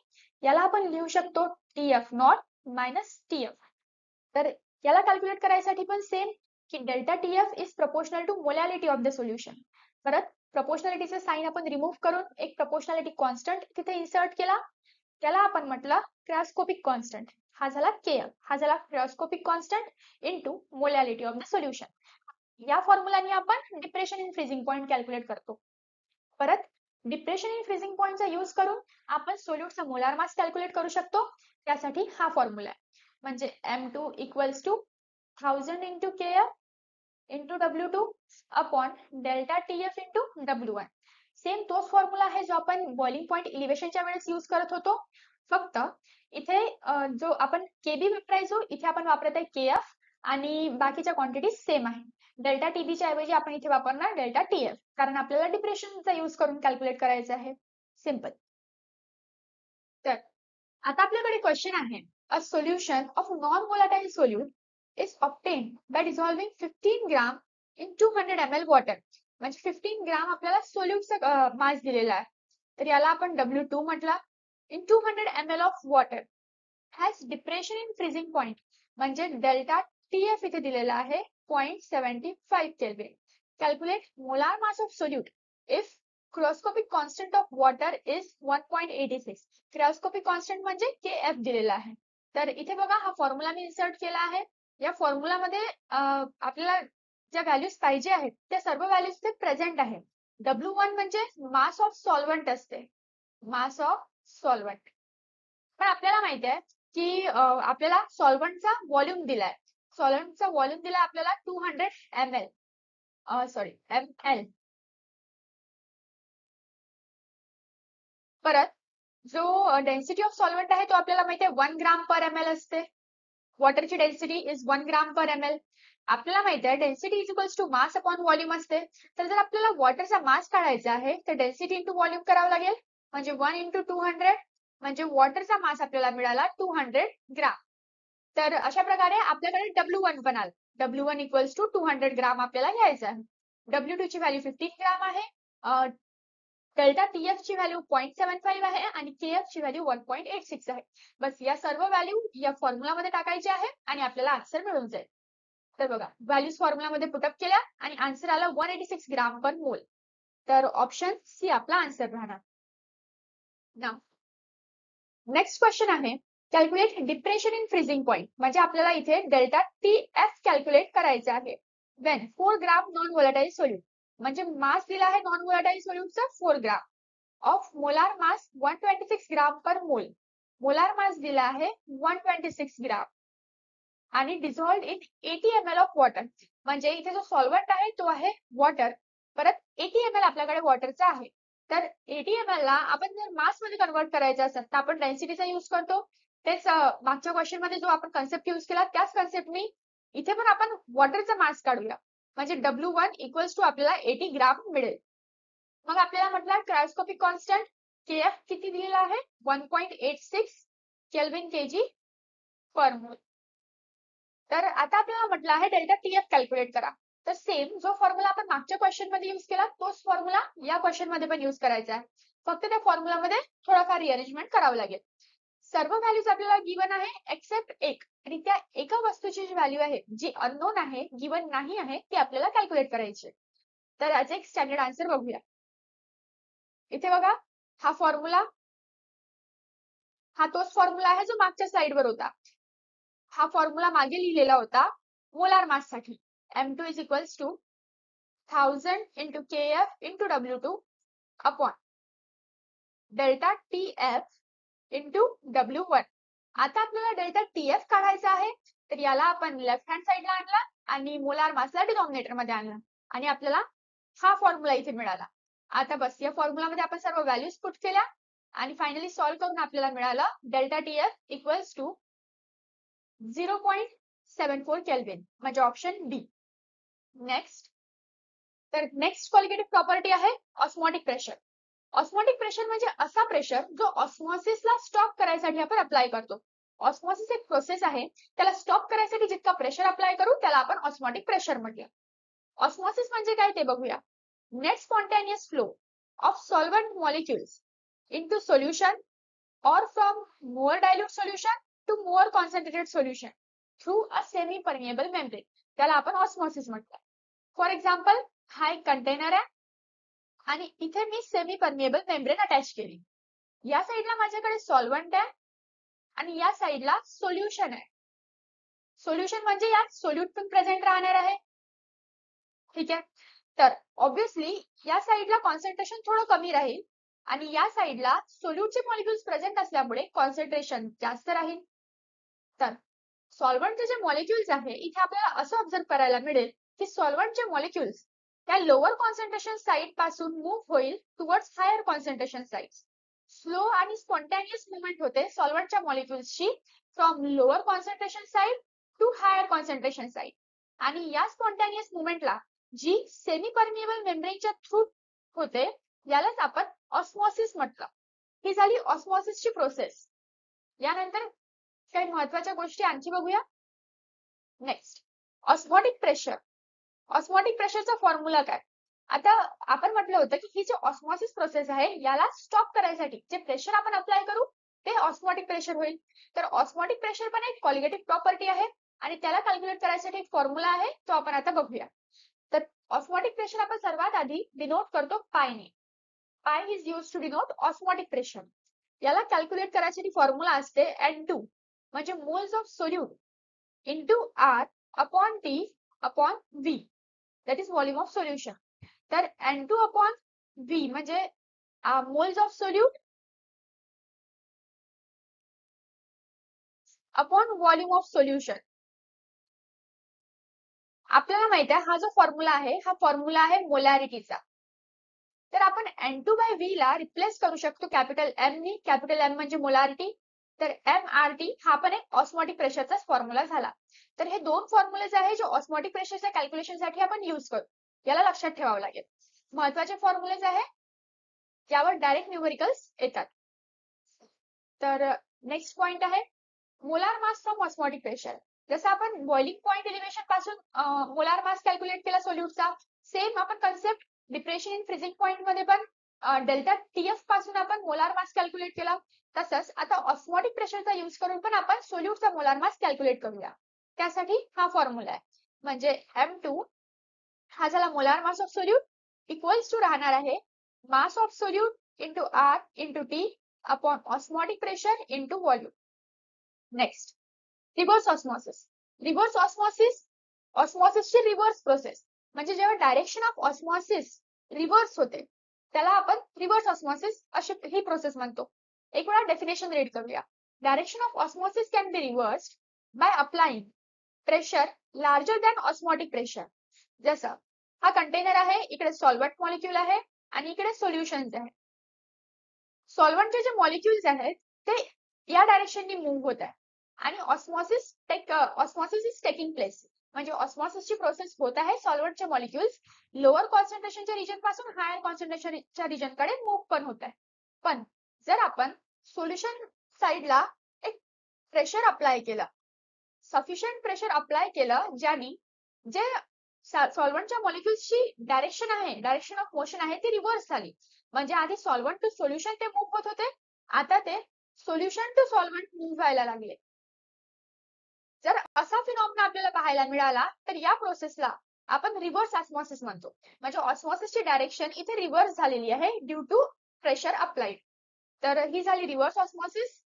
याला आपण लिहू शकतो TF नॉट मायनस TF. तर याला कॅल्क्युलेट करायसाठी पण सेम की delta TF is proportional to molality of the solution. परत प्रपोर्शनॅलिटीचे साइन आपण रिमूव्ह करून एक प्रपोर्शनॅलिटी कॉन्स्टंट तिथे इन्सर्ट केला. त्याला आपण म्हटलं क्रायोस्कोपिक कॉन्स्टंट. हा झाला KF. हा झाला cryoscopic constant into molality of the solution. या फॉर्म्युलाने आपण depression in freezing point calculate करतो. परत डिप्रेशन इन फ्रीजिंग पॉइंटचा यूज करून आपण सोल्यूटचा मोलार मास कॅल्क्युलेट करू शकतो. त्यासाठी हा फॉर्म्युला आहे म्हणजे M2 equals to 1000 into KF into W2 upon delta TF into W1. Same तोच फॉर्म्युला आहे जो आपण बॉइलिंग पॉइंट इलिव्हेशनच्या वेळेस यूज करत होतो. फक्त इथे जो आपण केबी वापरायचो इथे आपण वापरत आहे KF आणि बाकीच्या क्वांटिटी सेम आहे. डेल्टा टीबीच्या ऐवजी आपण इथे वापरणार डेल्टा TF कारण आपल्याला डिप्रेशनचा यूज करून कॅल्क्युलेट करायचं आहे. सिंपल. तर आता आपल्याकडे क्वेश्चन आहे a solution of non volatile solute is obtained by dissolving 15 gram in 200 ml water. म्हणजे 15 ग्राम आपल्याला सोल्यूटचा मास दिलेला आहे. तर याला आपण W2 म्हटला. in 200 ml of water has depression in freezing point म्हणजे डेल्टा TF इथे दिलेला आहे 0.75 kelvin. Calculate molar mass of solute if cryoscopic constant of water is 1.86. Cryoscopic constant म्हणजे KF दिलेला आहे. तर इथे बघा हा फॉर्म्युला मी इन्सर्ट केला आहे. या फॉर्म्युला मध्ये आपल्याला ज्या व्हॅल्यूज पाहिजे आहेत त्या सर्व व्हॅल्यूज ते प्रेझेंट आहे. W1 म्हणजे मास ऑफ सॉल्व्हंट असते, मास ऑफ सॉल्व्हंट. पण आपल्याला माहिती आहे की आपल्याला सॉल्व्हंटचा व्हॉल्यूम दिलाय. सॉल्व्हंटचा व्हॉल्यूम दिला आपल्याला 200 ml ml. परत जो डेन्सिटी ऑफ सॉल्व्हंट आहे तो आपल्याला माहिती आहे 1 ग्राम पर ml असते. वॉटरची density is 1 gram per ml. आपल्याला माहिती आहे density is equals to mass upon volume असते. तर जर आपल्याला वॉटरचा मास काढायचा आहे तर डेन्सिटी इंटू व्हॉल्यूम करावं लागेल म्हणजे 1 इंटू 200 म्हणजे वॉटरचा मास आपल्याला मिळाला 200 ग्राम. तर अशा प्रकारे आपल्याकडे W1 पण आला. W1 इक्वल्स टू 200 ग्राम आपल्याला घ्यायचं आहे. W2 ची व्हॅल्यू 15 ग्राम आहे. डेल्टा TF ची व्हॅल्यू 0.75 आहे आणि KF ची व्हॅल्यू 1.86 आहे. बस या सर्व व्हॅल्यू या फॉर्म्युला मध्ये टाकायचे आहे आणि आपल्याला आन्सर मिळून जाईल. तर बघा व्हॅल्यूज फॉर्म्युला मध्ये पुटअप केल्या आणि आन्सर आला 186 ग्राम पर मोल. तर ऑप्शन सी आपला आन्सर राहणार. नाव नेक्स्ट क्वेश्चन आहे calculate depression in freezing point. म्हणजे आपल्याला इथे डेल्टा TF कॅल्क्युलेट करायचे आहे. वेन 4 ग्राम नॉन volatile solute म्हणजे मास दिला आहे non volatile सोल्यूटचा 4 gram of molar mass 126 ग्राम पर मोल. मोलार मास दिला आहे 126 ग्राम आणि डिझॉल्व्ड इन 80 ml ऑफ वॉटर. म्हणजे इथे जो सॉल्व्हंट आहे तो आहे वॉटर. परत 80 ml आपल्याकडे वॉटरचा आहे. तर 80 ml ला आपण जर मास मध्ये कन्वर्ट करायचं असेल तर आपण डेन्सिटीचा यूज करतो. तेच मागच्या क्वेश्चन मध्ये जो आपण कन्सेप्ट यूज केला त्याच कन्सेप्ट मी इथे पण आपण वॉटरचा मास काढूया म्हणजे W1 इक्वल्स टू आपल्याला 80 ग्राम मिळेल. मग आपल्याला म्हटलं क्रायोस्कोपिक कॉन्स्टंट KF किती दिलेला आहे 1.86 केल्विन kg पर मोल. तर आता आपल्याला म्हटलं आहे डेल्टा टीएफ कॅल्क्युलेट करा. तर सेम जो फॉर्म्युला आपण मागच्या क्वेश्चन मध्ये युज केला तोच फॉर्म्युला या क्वेश्चन मध्ये पण युज करायचा आहे. फक्त त्या फॉर्म्युला मध्ये थोडाफार रिअरेंजमेंट करावं लागेल. सर्व व्हॅल्यूज आपल्याला गिवन आहे एक्सेप्ट एक, आणि त्या एका वस्तूची जी व्हॅल्यू आहे जी अननोन आहे, गिवन नाही आहे, ती आपल्याला कॅल्क्युलेट करायची. तर याचे एक स्टँडर्ड आन्सर बघूया. इथे बघा हा फॉर्म्युला, हा तोच फॉर्म्युला आहे जो मागच्या स्लाइडवर होता. हा फॉर्म्युला मागे लिहिलेला होता मोलार मास साठी. M2 is equals to 1000 into Kf into W2 upon delta TF into W1. आता आपल्याला डेल्टा TF काढायचा आहे, तर याला आपण लेफ्ट हँड साइडला आणला आणि मोलार मासला डिनॉमिनेटर मध्ये आणला आणि आपल्याला हा फॉर्म्युला इथे मिळाला. आता बस या फॉर्म्युला मध्ये आपण सर्व व्हॅल्यूज पुट केल्या आणि फायनली सॉल्व्ह करून आपल्याला मिळालं delta TF equals to 0.74 kelvin, म्हणजे ऑप्शन डी. नेक्स्ट, तर नेक्स्ट क्वालिटेटिव्ह प्रॉपर्टी आहे ऑस्मोटिक प्रेशर. ऑस्मोटिक प्रेशर म्हणजे असा प्रेशर जो ऑस्मोसिसला स्टॉप करायसाठी आपण अप्लाय करतो. ऑस्मोसिस एक प्रोसेस आहे, त्याला स्टॉप करायसाठी जितका प्रेशर अप्लाय करू त्याला आपण ऑस्मोटिक प्रेशर म्हटलं. ऑस्मोसिस म्हणजे काय ते बघूया. Net spontaneous flow of solvent molecules into solution or from more dilute solution to more concentrated solution through a semi permeable membrane, त्याला आपण ऑस्मोसिस म्हणतो. फॉर एक्झाम्पल हा एक कंटेनर आहे आणि इथे मी सेमी परमिएबल मेम्ब्रेन अटॅच केली. या साईडला माझ्याकडे सॉल्व्हंट आहे आणि या साईडला सोल्युशन आहे. सोल्युशन म्हणजे यात सोल्यूट पण प्रेझेंट राहणार आहे. ठीक आहे, तर ऑब्विसली या साईडला कॉन्सन्ट्रेशन थोडं कमी राहील आणि या साईडला सोल्यूटचे मॉलिक्युल्स प्रेझेंट असल्यामुळे कॉन्सन्ट्रेशन जास्त राहील. तर सॉल्व्हंटचे जे मॉलिक्युल्स आहे इथे आपल्याला असं ऑब्झर्व करायला मिळेल की सॉल्व्हंटचे मॉलिक्युल्स त्या लोअर कॉन्सन्ट्रेशन साइड पासून मूव्ह होईल towards higher concentration sides. Slow आणि स्पॉन्टेनियस मुवमेंट होते सॉल्व्हंटच्या मॉलिक्युल्सची from lower concentration side to higher concentration side, आणि या स्पॉन्टेनियस मुवमेंटला जी सेमी परमिएबल मेम्ब्रेनच्या थ्रू होते यालाच आपण ऑस्मोसिस म्हटलं. ही झाली ऑस्मोसिसची प्रोसेस. यानंतर काही महत्त्वाच्या गोष्टी आणखी बघूया. Next, osmotic pressure. ऑस्मोटिक प्रेशरचा फॉर्म्युला काय. आता आपण म्हटलं होतं की ही जी ऑस्मोसिस प्रोसेस आहे याला स्टॉप करायसाठी जे प्रेशर आपण अप्लाय करू ते ऑस्मोटिक प्रेशर होईल. तर ऑस्मोटिक प्रेशर पण एक क्वालिटेटिव्ह प्रॉपर्टी आहे आणि त्याला कॅल्क्युलेट करायसाठी एक फॉर्म्युला आहे तो आपण आता बघूया. तर ऑस्मोटिक प्रेशर आपण सर्वात आधी डिनोट करतो पायने. Pi is used to denote osmotic pressure. याला कॅल्क्युलेट करायसाठी फॉर्म्युला असते N2 म्हणजे moles of solute into R upon T upon V, that is volume of solution. तर N2 अपॉन V म्हणजे moles of solute upon volume of solution. आपल्याला माहित आहे हा जो फॉर्म्युला आहे हा फॉर्म्युला आहे मोलॅरिटीचा. तर आपण N2 बाय V ला रिप्लेस करू शकतो कॅपिटल M नी. कॅपिटल M म्हणजे मोलॅरिटी, तर MRT हा पण एक ऑस्मोटिक प्रेशरचा फॉर्म्युला झाला. तर हे दोन फॉर्म्युलेज आहे जे ऑस्मोटिक प्रेशरच्या कॅल्क्युलेशनसाठी आपण यूज करू. याला लक्षात ठेवावं लागेल. महत्त्वाचे फॉर्म्युलेज आहे यावर डायरेक्ट न्यूमेरिकल्स येतात. तर नेक्स्ट पॉइंट आहे molar mass from osmotic pressure. जसं आपण बॉइलिंग पॉइंट एलिव्हेशन पासून मोलार मास कॅल्क्युलेट केला सोल्यूटचा, सेम आपण concept depression in freezing point मध्ये पण डेल्टा TF पासून आपण मोलार मास कॅल्क्युलेट केला. तसंच आता ऑस्मोटिक प्रेशरचा यूज करून पण आपण सोल्यूटचा मोलार मास कॅल्क्युलेट करूया. त्यासाठी हा फॉर्म्युला आहे, म्हणजे M2 हा झाला molar mass of solute equals to राहणार आहे mass of solute into R into T upon osmotic pressure into volume. Next, reverse osmosis. Reverse osmosis, ऑस्मोसिसची रिव्हर्स प्रोसेस म्हणजे जेव्हा डायरेक्शन ऑफ ऑस्मोसिस रिव्हर्स होते त्याला आपण रिव्हर्स ऑस्मोसिस अशी ही process म्हणतो. एक वेळा डेफिनेशन रीड करूया. Direction of osmosis can be रिव्हर्स्ड by applying pressure larger than osmotic pressure. जसं हा कंटेनर आहे, इकडे सॉल्व्हंट मॉलिक्यूल आहे आणि इकडे सोल्युशन्स आहे. सॉल्व्हंटचे जे मॉलिक्युल्स आहेत ते या डायरेक्शननी मूव्ह होत आहे आणि ऑस्मोसिस इज टेकिंग प्लेस, म्हणजे ऑस्मोसिसची प्रोसेस होत आहे. सॉल्व्हंटचे मॉलिक्युल्स लोअर कॉन्सन्ट्रेशनच्या रिजन पासून हायर कॉन्सन्ट्रेशनच्या रिजनकडे मूव्ह पण होत आहे. पण जर आपण सोल्युशन साइडला एक प्रेशर अप्लाय केलं सफिशियंट प्रेशर अप्लाय केलं ज्याने जे सॉल्व्हंटच्या मॉलिक्युल्सची डायरेक्शन आहे, डायरेक्शन ऑफ मोशन आहे ती रिव्हर्स झाली. म्हणजे आधी सॉल्व्हंट टू सोल्युशन ते मूव्ह होत होते, आता ते सोल्युशन टू सॉल्व्हंट मूव्ह व्हायला लागले. जर असा फिनॉमिना आपल्याला पाहायला मिळाला तर या प्रोसेसला आपण रिव्हर्स ऑस्मॉसिस म्हणतो. म्हणजे ऑस्मॉसिसची डायरेक्शन इथे रिव्हर्स झालेली आहे ड्यू टू प्रेशर अप्लाइड. तर ही झाली रिव्हर्स ऑस्मॉसिस.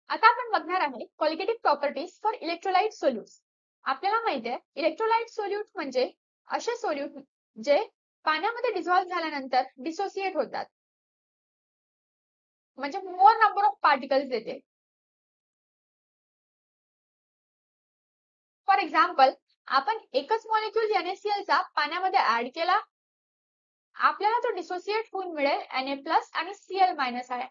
आता आपण बघणार आहे qualitative properties for electrolyte solutes. आपल्याला माहिती आहे इलेक्ट्रोलाइट सोल्यूट म्हणजे असे सोल्यूट जे पाण्यामध्ये डिझॉल्व्ह झाल्यानंतर डिसोसिएट होतात, म्हणजे मोर नंबर ऑफ पार्टिकल्स देते. फॉर एक्झाम्पल, आपण एकच मॉलिक्यूल NaCl चा पाण्यामध्ये ऍड केला, आपल्याला तो डिसोसिएट होऊन मिळेल Na+ आणि Cl- आहे.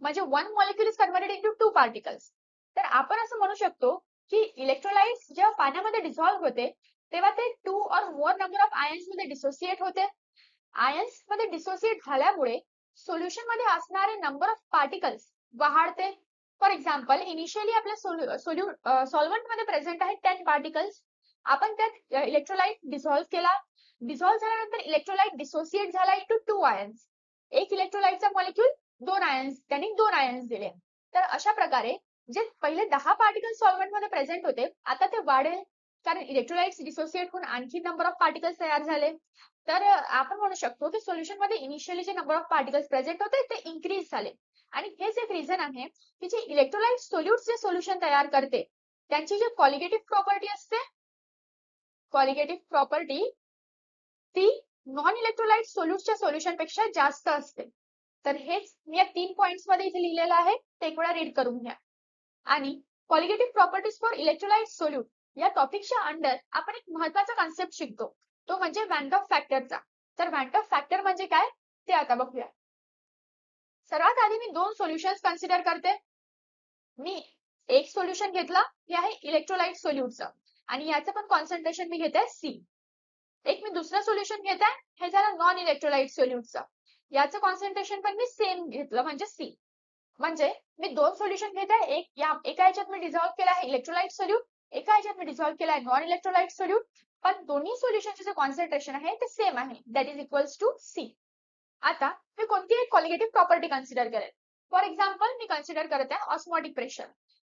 म्हणजे one molecule is converted into two particles. तर आपण असं म्हणू शकतो की इलेक्ट्रोलाइट्स जेव्हा पाण्यामध्ये डिझॉल्व्ह होते तेव्हा ते 2 और मोर नंबर ऑफ आयन्स मध्ये डिसोसिएट होते. आयन्स मध्ये डिसोसिएट झाल्यामुळे सोल्युशन मध्ये असणारे नंबर ऑफ पार्टिकल्स वाढते. फॉर एक्झाम्पल, इनिशियली आपल्या सॉल्व्हंट मध्ये प्रेझेंट आहेत 10 पार्टिकल्स. आपण त्यात इलेक्ट्रोलाइट डिझॉल्व्ह केला. डिझॉल्व्ह झाल्यानंतर इलेक्ट्रोलाइट डिसोसिएट झाला इनटू 2 आयन्स. एक इलेक्ट्रोलाइटचा मॉलिक्यूल 2 आयन्स, त्यांनी 2 आयन्स दिले. तर अशा प्रकारे जे पहिले 10 पार्टिकल सॉल्व्हंट मध्ये प्रेझेंट होते आता ते वाढेल, कारण इलेक्ट्रोलाइट्स डिसोसिएट होऊन आणखी नंबर ऑफ पार्टिकल्स तयार झाले. तर आपण म्हणू शकतो की सोल्युशन मध्ये इनिशियली जे नंबर ऑफ पार्टिकल्स प्रेझेंट होते ते इन्क्रीज झाले. आणि हेच एक रिझन आहे की जे इलेक्ट्रोलाइट सोल्यूट्स जे सोल्युशन तयार करते त्यांची जी क्वालिटेटिव्ह प्रॉपर्टी असते, क्वालिटेटिव्ह प्रॉपर्टी ती नॉन इलेक्ट्रोलाइट सोल्यूट्सच्या सोल्युशन पेक्षा जास्त असते. तर हेच मी या 3 पॉइंट्स मध्ये इथे लिहिलेलं आहे, ते एक वेळा रीड करून घ्या. आणि qualitative properties for electrolyte solute या टॉपिकच्या अंडर आपण एक महत्त्वाचा कॉन्सेप्ट शिकतो, तो म्हणजे वॅन डॉफ फॅक्टरचा. तर वॅन डॉफ फॅक्टर म्हणजे काय ते आता बघूया. सर्वात आधी मी 2 सोल्युशन्स कन्सिडर करते. मी एक सोल्युशन घेतला, हे आहे इलेक्ट्रोलाइट सोल्यूटचं, आणि याचं पण कॉन्सन्ट्रेशन मी घेते C. एक मी दुसरं सोल्युशन घेते, हे झालं नॉन इलेक्ट्रोलाइट सोल्यूटचं, याचं कॉन्सन्ट्रेशन पण मी सेम घेतलं म्हणजे C. म्हणजे मी 2 सोल्युशन घेते, एका ह्याच्यात मी डिझॉल्व्ह केला आहे इलेक्ट्रोलाइट सोल्यूट, एका ह्याच्यात मी डिझॉल्व्ह केला आहे नॉन इलेक्ट्रोलाइट सोल्यूट, पण दोन्ही सोल्युशनचे जे कॉन्सन्ट्रेशन आहे ते सेम आहे, that is equals to C. आता मी कोणती एक क्वालिटेटिव्ह प्रॉपर्टी कन्सिडर करेल. फॉर एक्झाम्पल, मी कन्सिडर करत आहे ऑस्मॉटिक प्रेशर.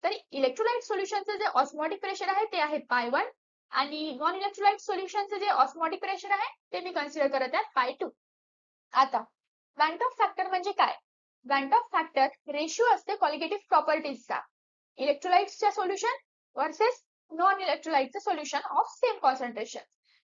तर इलेक्ट्रोलाइट सोल्युशनचे जे ऑस्मॉटिक प्रेशर आहे ते आहे π1, आणि नॉन इलेक्ट्रोलाइट सोल्युशनचे जे ऑस्मॉटिक प्रेशर आहे ते मी कन्सिडर करत आहे π2. आता वॅन डॉफ फॅक्टर म्हणजे काय? वॅन डॉफ फॅक्टर रेशिओ असते क्वालिटेटिव्ह प्रॉपर्टीजचा, इलेक्ट्रोलाइट्सच्या सोल्युशन वर्सेस नॉन इलेक्ट्रोलाइटचं सोल्युशन ऑफ सेम कॉन्सन्ट्रेशन.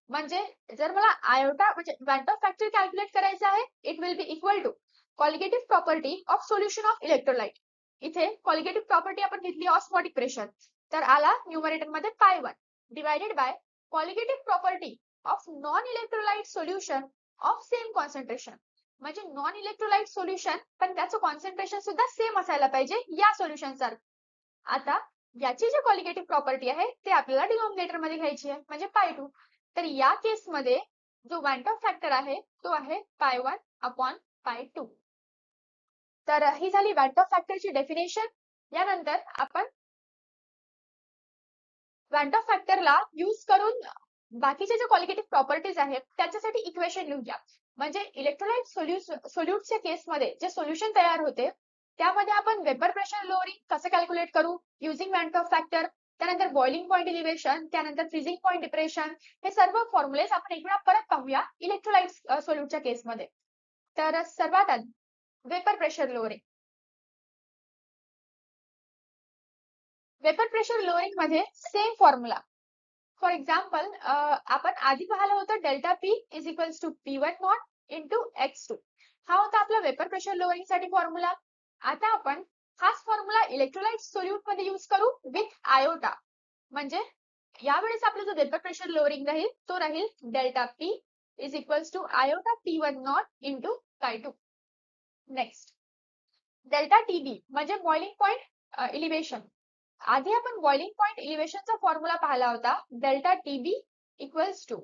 म्हणजे जर मला आयोटा म्हणजे वॅन डॉफ फॅक्टर कॅल्क्युलेट करायचं आहे, it will be equal to qualitative property of solution of electrolyte. इथे क्वालिटेटिव्ह प्रॉपर्टी आपण घेतली ऑस्मॉटिक प्रेशर, तर आला न्यूमरेटर मध्ये π1 divided by qualitative property of non electrolyte solution of same concentration. म्हणजे non electrolyte solution पण त्याचं कॉन्सन्ट्रेशन सुद्धा सेम असायला पाहिजे या सोल्युशन सारखं. आता याची जी क्वालिटेटिव्ह प्रॉपर्टी आहे ते आपल्याला डिनॉमिनेटर मध्ये घ्यायची आहे, म्हणजे π2. तर या केस मध्ये जो वॅन डॉफ फॅक्टर आहे तो आहे π1 अपॉन π2. तर ही झाली वॅन डॉफ फॅक्टरची डेफिनेशन. यानंतर आपण वॅन डॉफ फॅक्टरला यूज करून बाकीचे जे क्वालिटेटिव्ह प्रॉपर्टीज आहेत त्याच्यासाठी इक्वेशन लिहूया. म्हणजे इलेक्ट्रोलाइट सोल्यूटच्या केसमध्ये जे सोल्युशन तयार होते त्यामध्ये आपण वेपर प्रेशर लोअरिंग कसं कॅल्क्युलेट करू युजिंग वॅन डॉफ फॅक्टर, त्यानंतर बॉइलिंग पॉइंट इलिव्हेशन, त्यानंतर फ्रीजिंग पॉइंट डिप्रेशन, हे सर्व फॉर्म्युलेज आपण एक वेळा परत पाहूया इलेक्ट्रोलाइट सोल्यूटच्या केसमध्ये. तर सर्वात आधी vapour pressure lowering. Vapour pressure lowering मध्ये सेम फॉर्म्युला. फॉर एक्झाम्पल, आपण आधी पाहिलं होतं delta P is equals to P1 not into x2. हा होता आपला वेपर प्रेशर लोअरिंग साठी फॉर्म्युला. आता आपण हाच फॉर्म्युला इलेक्ट्रोलाइट सोल्यूट मध्ये यूज करू विथ आयोटा. म्हणजे यावेळेस आपला जो वेपर प्रेशर लोअरिंग राहील तो राहील delta P is equals to iota P1 not into π2. Next delta TB म्हणजे बॉइलिंग पॉइंट इलिव्हेशन. आधी आपण बॉइलिंग पॉइंट इलिव्हेशनचा फॉर्म्युला पाहिला होता, delta TB equals to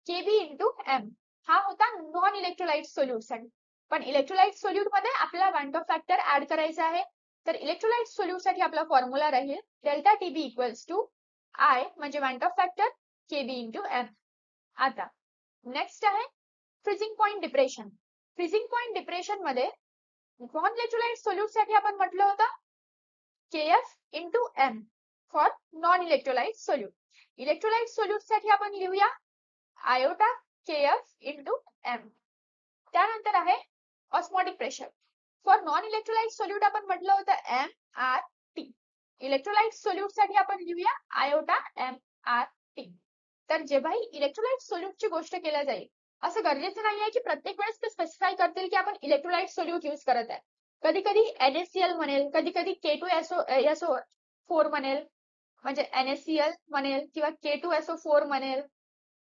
KB into M. हा होता नॉन इलेक्ट्रोलाइट सोल्यूट साठी. पण इलेक्ट्रोलाइट सोल्यूट मध्ये आपल्याला वॅन डॉफ फॅक्टर ऍड करायचा आहे, तर इलेक्ट्रोलाइट सोल्यूट साठी आपला फॉर्म्युला राहील delta TB equals to I म्हणजे van Hoff factor KB into M. आता नेक्स्ट आहे freezing point depression. Freezing point depression मध्ये नॉन इलेक्ट्रोलाइट सोल्यूट साठी आपण म्हटलं होतं KF into M for non electrolyte solute. Electrolyte solute साठी आपण लिहूया आयोटा केएफ इंटू एम. त्यानंतर आहे osmotic pressure. For non electrolyte solute आपण म्हटलं होतं M R T. Electrolyte solute साठी आपण लिहूया आयोटा एम आर टी. तर जेव्हाही इलेक्ट्रोलाइट सोल्यूटची गोष्ट केल्या जाईल असं गरजेचं नाही आहे की प्रत्येक वेळेस ते स्पेसिफाय करतील की आपण इलेक्ट्रोलाइट सोल्यूट यूज करत आहे. कधी कधी NaCl म्हणेल, कधी कधी K2SO4 म्हणेल म्हणजे NaCl म्हणेल किंवा K2SO4 म्हणेल,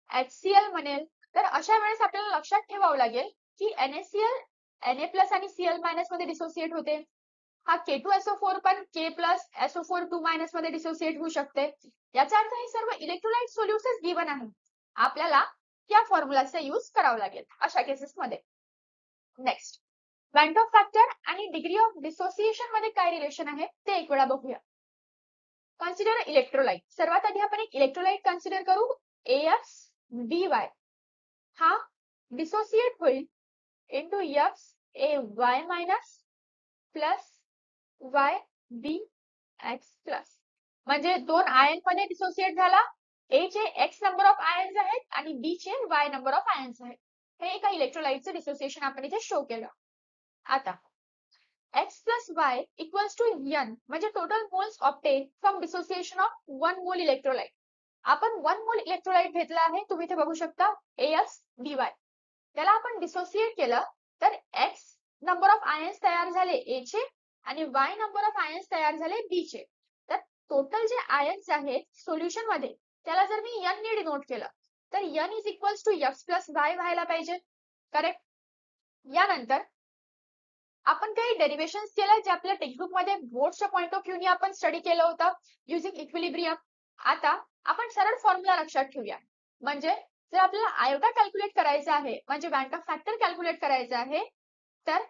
HCl म्हणेल. तर अशा वेळेस आपल्याला लक्षात ठेवावं लागेल की NaCl Na+ आणि Cl- मध्ये डिसोसिएट होते. हा K2SO4 पण K+SO4 2- मध्ये डिसोसिएट होऊ शकते. याचा अर्थ हे सर्व इलेक्ट्रोलाइट सोल्यूट्सच गिवन आहे. आपल्याला या फॉर्म्युलाचा यूज करावा लागेल अशा केसेस मध्ये. नेक्स्ट वॅन ऑफ फॅक्टर आणि डिग्री ऑफ डिसोसिएशन मध्ये काय रिलेशन आहे ते एक वेळा बघूया. Consider electrolyte. सर्वात आधी आपण एक इलेक्ट्रोलाइट कन्सिडर करू AsBy. हा डिसोसिएट होईल इंटू FAy- प्लस YBX+. म्हणजे दोन आयन मध्ये डिसोसिएट झाला. A चे X नंबर ऑफ आयन्स आहेत आणि B चे Y नंबर ऑफ आयन्स आहेत. हे एका इलेक्ट्रोलाइटचे डिसोसिएशन आपण इथे शो केलं. आता X plus Y equals to N म्हणजे total moles obtain from dissociation of 1 मोल इलेक्ट्रोलाइट. आपण 1 मोल इलेक्ट्रोलाइट घेतला आहे, तुम्ही इथे बघू शकता AsBy. त्याला आपण डिसोसिएट केलं तर X नंबर ऑफ आयन्स तयार झाले A चे आणि Y नंबर ऑफ आयन्स तयार झाले B चे. तर टोटल जे आयन्स आहेत सोल्युशन मध्ये त्याला जर मी N ने डिनोट केलं तर N is equals to X plus Y व्हायला पाहिजे. करेक्ट. यानंतर आपण काही डेरिवेशन्स केलं जे आपल्या टेक्स्टबुक मध्ये बोर्डच्या पॉइंट ऑफ व्ह्यूने आपण स्टडी केलं होतं युजिंग इक्विलिब्रियम. आता आपण सरळ फॉर्म्युला लक्षात ठेवूया. म्हणजे जर आपल्याला आयोटा कॅल्क्युलेट करायचा आहे म्हणजे वॅन ऑफ फॅक्टर कॅल्क्युलेट करायचा आहे तर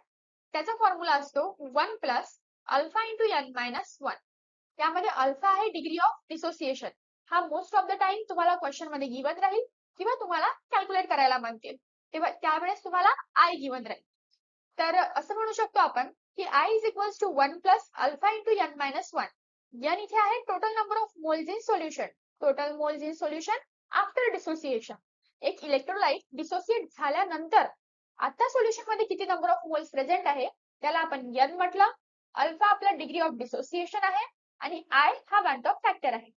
त्याचा फॉर्म्युला असतो 1 plus alpha into N minus 1. त्यामध्ये अल्फा आहे डिग्री ऑफ डिसोसिएशन. हा मोस्ट ऑफ द टाइम तुम्हाला क्वेश्चन मध्ये गिवन राहील किंवा तुम्हाला कॅल्क्युलेट करायला म्हणतील तेव्हा त्यावेळेस तुम्हाला आय गिवन राहील. तर असं म्हणू शकतो आपण की I is equals to 1 plus alpha into N minus 1. N इथे आहे total number of moles in solution. Total moles in solution after dissociation. एक इलेक्ट्रोलाइट डिसोसिएट झाल्यानंतर आता सोल्युशन मध्ये किती नंबर ऑफ मोल्स प्रेझेंट आहे त्याला आपण N म्हटलं. अल्फा आपला डिग्री ऑफ डिसोसिएशन आहे आणि I हा वॅन ऑफ फॅक्टर आहे.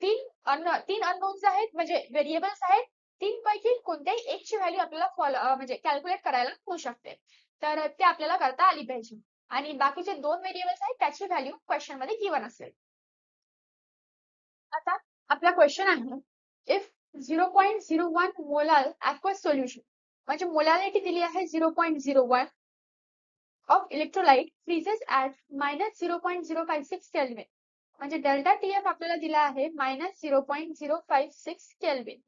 तीन अननोन्स आहेत म्हणजे व्हेरिएबल्स आहेत. तीन पैकी कोणत्याही एकची व्हॅल्यू आपल्याला म्हणजे कॅल्क्युलेट करायला होऊ शकते. तर ते आपल्याला करता आली पाहिजे आणि बाकीचे दोन व्हेरिएबल्स आहेत त्याची व्हॅल्यू क्वेश्चन मध्ये गिवन असेल. आता आपला क्वेश्चन आहे इफ 0.01 मोलार aqueous सोल्युशन म्हणजे मोलॅरिटी दिली आहे 0.01 of electrolyte freezes at -0.056 kelvin म्हणजे डेल्टा TF आपल्याला दिला आहे -0.056 kelvin.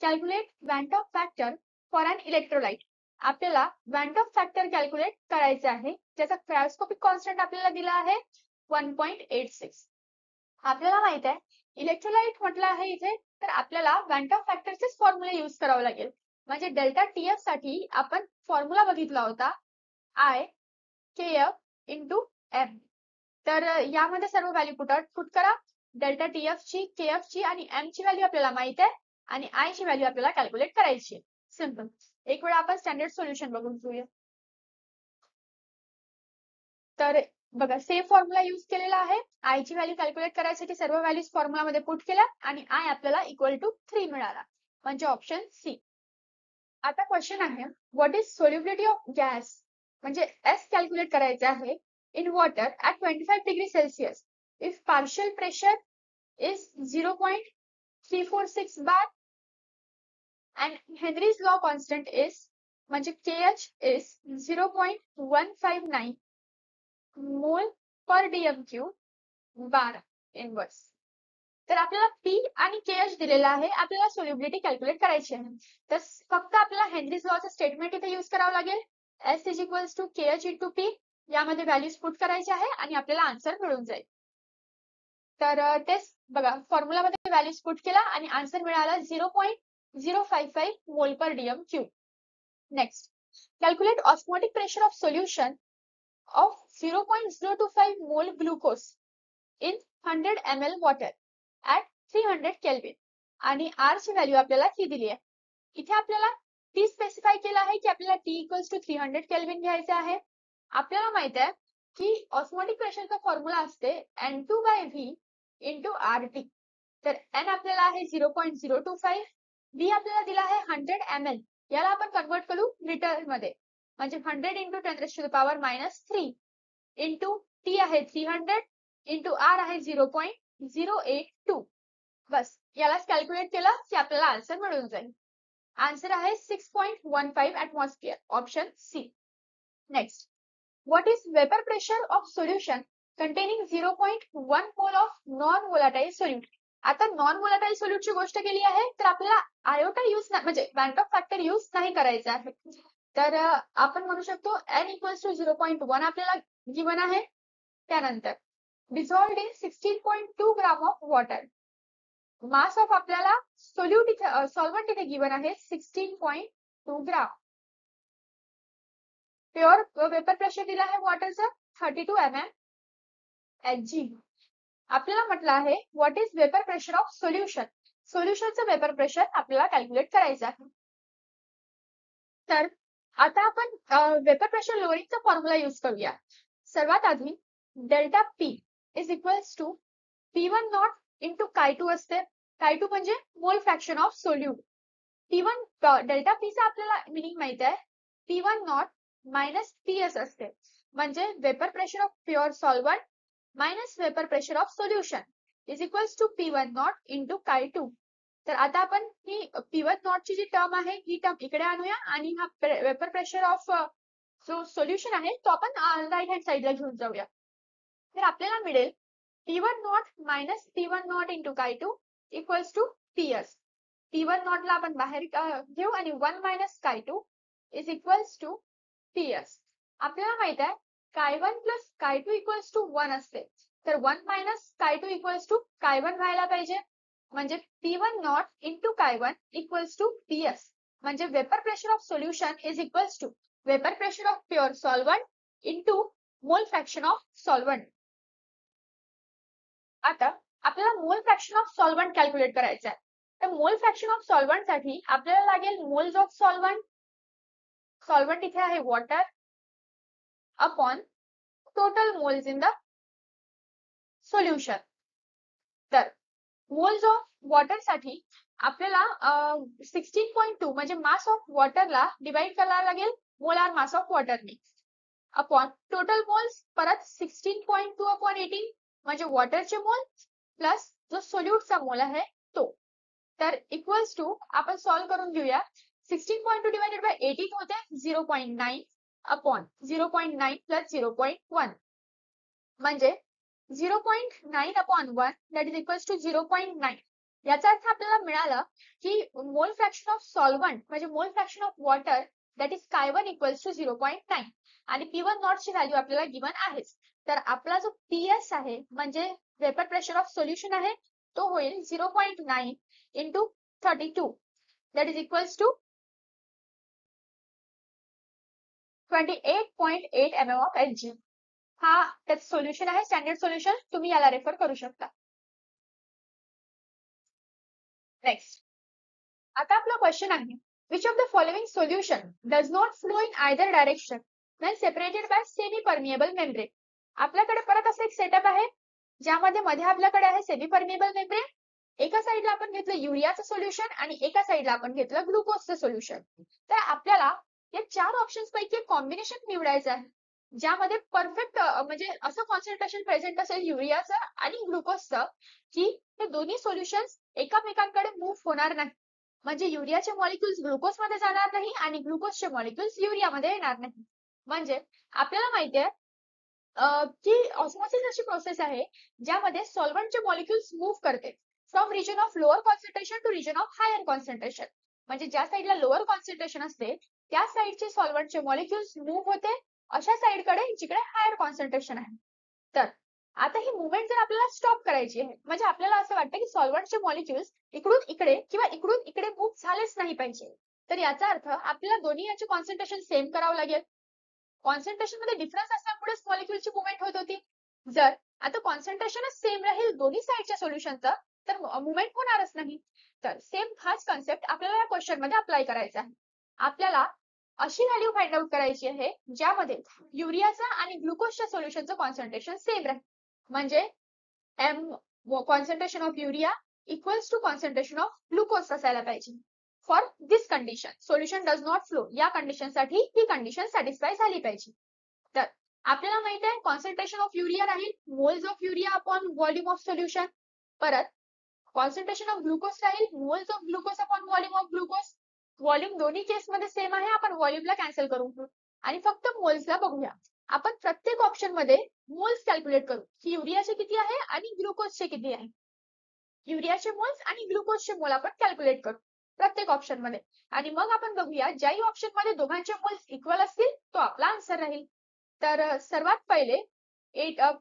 Calculate van Hoff factor for an electrolyte. आपल्याला वॅन ऑफ फॅक्टर कॅल्क्युलेट करायचे आहे ज्याचा क्रायोस्कोपिक कॉन्स्टंट आपल्याला दिला आहे 1.86. आपल्याला माहित आहे इलेक्ट्रोलाइट म्हटलं आहे इथे तर आपल्याला वॅन ऑफ फॅक्टरचेच फॉर्म्युला यूज करावा लागेल. म्हणजे डेल्टा TF साठी आपण फॉर्म्युला बघितला होता I KF इंटू M. तर यामध्ये सर्व व्हॅल्यू पुट करा. डेल्टा TF ची, KF ची आणि M ची व्हॅल्यू आपल्याला माहित आहे आणि I ची व्हॅल्यू आपल्याला कॅल्क्युलेट करायची आहे. सिंपल. एक वेळा आपण स्टँडर्ड सोल्युशन बघून घेऊया. तर बघा सेम फॉर्म्युला यूज केलेला आहे. I ची व्हॅल्यू कॅल्क्युलेट करायसाठी सर्व व्हॅल्यूज फॉर्म्युला मध्ये पुट केल्या आणि I आपल्याला इक्वल टू 3 मिळाला म्हणजे ऑप्शन सी. आता क्वेश्चन आहे what is solubility of gas म्हणजे S कॅल्क्युलेट करायचे आहे in water at 25 degrees Celsius if partial pressure is 0.346 bar and Henry's law constant is म्हणजे KH is 0.159 mole per dm³ bar inverse. तर आपल्याला P आणि KH दिलेला आहे. आपल्याला सोल्युबिलिटी कॅल्क्युलेट करायची आहे. तर फक्त आपल्याला हेनरीज लॉचं स्टेटमेंट इथे यूज करावं लागेल. S is equals to KH into P यामध्ये व्हॅल्यूज पुट करायचे आहे आणि आपल्याला आन्सर मिळून जाईल. तर तेच बघा, फॉर्म्युलामध्ये व्हॅल्यूज पुट केला आणि आन्सर मिळाला 0.055 mole per DM cube. Next, calculate osmotic pressure of solution of 0.025 mole glucose in 100 ml water at 300 Kelvin आणि R ची व्हॅल्यू आपल्याला ही दिली आहे. इथे आपल्याला T स्पेसिफाय केला आहे की आपल्याला T इक्वल्स टू 300 केल्विन घ्यायचे आहे. आपल्याला माहित आहे की ऑस्मोटिक प्रेशरचा फॉर्म्युला असते N2/V इंटू RT. तर N आपल्याला आहे 0.025, V आपल्याला दिला आहे 100 ml. याला आपण कन्वर्ट करू लिटर मध्ये, म्हणजे 100 इंटू 10⁻³ इंटू T आहे 300 इंटू R आहे 0.082. बस यालाच कॅल्क्युलेट केलं की आपल्याला आन्सर मिळून जाईल. आन्सर आहे 6.15 atmosphere, option C. Next, what is vapour pressure of solution containing 0.1 mole of non volatile solute. आता नॉन वोलाटाइल सोल्यूटची गोष्ट केली आहे तर आपल्याला आयोटा यूज म्हणजे बँड ऑफ फॅक्टर यूज नाही करायचा आहे. तर आपण म्हणू शकतो N इक्वल्स टू 0.1 आपल्याला गिवन आहे. त्यानंतर dissolved in 16.2 gram of water. Mass of आपल्याला सोल्यूट इथे सॉल्व्हंट इथे गिवन आहे 16.2 ग्राम. प्युअर वेपर प्रेशर दिला आहे वॉटरचा 32 mm Hg. आपल्याला म्हटलं आहे what is vapour pressure of solution. सोल्युशनचं वेपर प्रेशर आपल्याला कॅल्क्युलेट करायचं आहे. तर आता आपण वेपर प्रेशर लोअरिंगचा फॉर्म्युला यूज करूया. सर्वात आधी delta P is equals to P1 not into Chi2 असते. Chi2 म्हणजे mole fraction of solute. P1 delta P चा आपल्याला मिनिंग माहित आहे, P1 नॉट मायनस PS असते, म्हणजे vapour pressure of pure solvent minus vapour pressure of solution is equals to P1 not into Chi2. तर आता आपण ही P1 नॉट ची जी टर्म आहे ही टर्म इकडे आणूया आणि हा वेपर प्रेशर ऑफ जो सोल्युशन आहे तो आपण राईट हँड साइडला घेऊन जाऊया. तर आपल्याला मिळेल P1 not minus P1 not into Chi2 equals to PS. P1 naught ला आपण बाहेर घेऊ आणि 1 minus Chi2 is equals to PS. आपल्याला माहित आहे Chi1 plus Chi2 equals to 1 असते. तर 1 minus Chi2 equals to Chi1 व्हायला पाहिजे, म्हणजे P1 not into Chi1 equals to PS. म्हणजे vapour pressure of solution is equals to vapour pressure of pure solvent into mole fraction of solvent. आता आपल्याला मोल fraction of solvent calculate करायचं आहे. तर मोल फ्रॅक्शन ऑफ सॉल्व्हंट साठी आपल्याला लागेल मोल्स ऑफ सॉल्व्हंट. सॉल्व्हंट इथे आहे water upon total moles in the solution. तर मोल्स ऑफ वॉटर साठी आपल्याला 16.2 म्हणजे मास ऑफ वॉटरला डिवाइड करायला लागेल मोलार मास ऑफ वॉटरने अपॉन टोटल मोल्स, परत 16.2 अपॉन 18 म्हणजे वॉटरचे मोल प्लस जो सोल्यूटचा मोल आहे तो. तर इक्वल्स टू आपण सॉल्व करून घेऊया. 16.2 डिवाइडेड बाय 18 होते 0.9 अपॉन 0.9 प्लस 0.1 म्हणजे 0.9 upon 1 that is equals to 0.9. याचा अर्थ आपल्याला मिळाला की मोल फ्रॅक्शन ऑफ सॉल्व्हंट म्हणजे mole fraction of water that is Chi1 equals to 0.9 आणि P1 नॉट ची व्हॅल्यू आपल्याला गिवन आहे. तर आपला जो PS आहे म्हणजे वेपर प्रेशर ऑफ सोल्युशन आहे तो होईल 0.9 into 32 that is equals to 28.8 mm of Hg. हा त्याचं सोल्युशन आहे, स्टँडर्ड सोल्युशन. तुम्ही याला रेफर करू शकता. नेक्स्ट, आता आपला क्वेश्चन आहे which of the following solution does not flow in either direction when separated by semi permeable membrane. आपल्याकडे परत असं एक सेटअप आहे ज्यामध्ये मध्ये आपल्याकडे आहे सेमी परमिएबल मेम्ब्रेन. एका साइडला आपण घेतलं युरियाचं सोल्युशन आणि एका साइडला आपण घेतलं ग्लुकोजचं सोल्युशन. तर आपल्याला या 4 ऑप्शन्स पैकी कॉम्बिनेशन निवडायचं आहे ज्यामध्ये परफेक्ट म्हणजे असं कॉन्सन्ट्रेशन प्रेझेंट असेल युरियाचं आणि ग्लुकोजचं की हे दोन्ही सोल्युशन्स एकमेकांकडे मूव्ह होणार नाही. म्हणजे युरियाचे मॉलिक्युल्स ग्लुकोज मध्ये जाणार नाही आणि ग्लुकोजचे मॉलिक्युल्स युरियामध्ये येणार नाही. म्हणजे आपल्याला माहिती आहे की ऑस्मोसिस अशी प्रोसेस आहे ज्यामध्ये सॉल्व्हंटचे मॉलिक्युल्स मूव्ह करते from region of lower concentration to region of higher concentration. म्हणजे ज्या साईडला लोअर कॉन्सन्ट्रेशन असते त्या साईडचे सॉल्व्हंटचे मॉलिक्युल्स मूव्ह होते अशा साईडकडे जिकडे हायर कॉन्सन्ट्रेशन आहे. तर आता ही मुवमेंट जर आपल्याला स्टॉप करायची आहे, म्हणजे आपल्याला असं वाटतं की सॉल्व्हंटचे मॉलिक्युल्स इकडून इकडे किंवा इकडून इकडे मूव्ह झालेच नाही पाहिजे, तर याचा अर्थ आपल्याला दोन्ही याचे कॉन्सन्ट्रेशन सेम करावं लागेल. कॉन्सन्ट्रेशन मध्ये डिफरन्स असल्यामुळेच मॉलिक्युलची मुवमेंट होत होती. जर आता कॉन्सन्ट्रेशनच सेम राहील दोन्ही साईडच्या सोल्युशनचं, तर मुवमेंट होणारच नाही. तर सेम हाच कॉन्सेप्ट आपल्याला या क्वेश्चन मध्ये अप्लाय करायचा आहे. आपल्याला अशी व्हॅल्यू फाइंड आउट करायची आहे ज्यामध्ये युरियाचा आणि ग्लुकोजच्या सोल्युशनचं कॉन्सन्ट्रेशन सेम राहील. म्हणजे M concentration of urea equals to concentration of glucose असायला पाहिजे. For this condition solution does not flow, या कंडिशनसाठी ही कंडिशन सॅटिस्फाय झाली पाहिजे. तर आपल्याला माहित आहे कॉन्सन्ट्रेशन ऑफ युरिया राहील moles of urea upon volume of solution. परत कॉन्सन्ट्रेशन ऑफ ग्लुकोज राहील moles of glucose upon volume of glucose. Volume दोन्ही केसमध्ये सेम आहे, आपण व्हॉल्यूमला कॅन्सल करू आणि फक्त मोल्सला बघूया. आपण प्रत्येक ऑप्शन मध्ये मोल्स कॅल्क्युलेट करू की युरियाचे किती आहे आणि ग्लुकोजचे किती आहे. युरियाचे मोल्स आणि ग्लुकोजचे मोल आपण कॅल्क्युलेट करू प्रत्येक ऑप्शन मध्ये आणि मग आपण बघूया ज्याही ऑप्शन मध्ये दोघांचे मोल्स इक्वल असतील तो आपला आन्सर राहील. तर सर्वात पहिले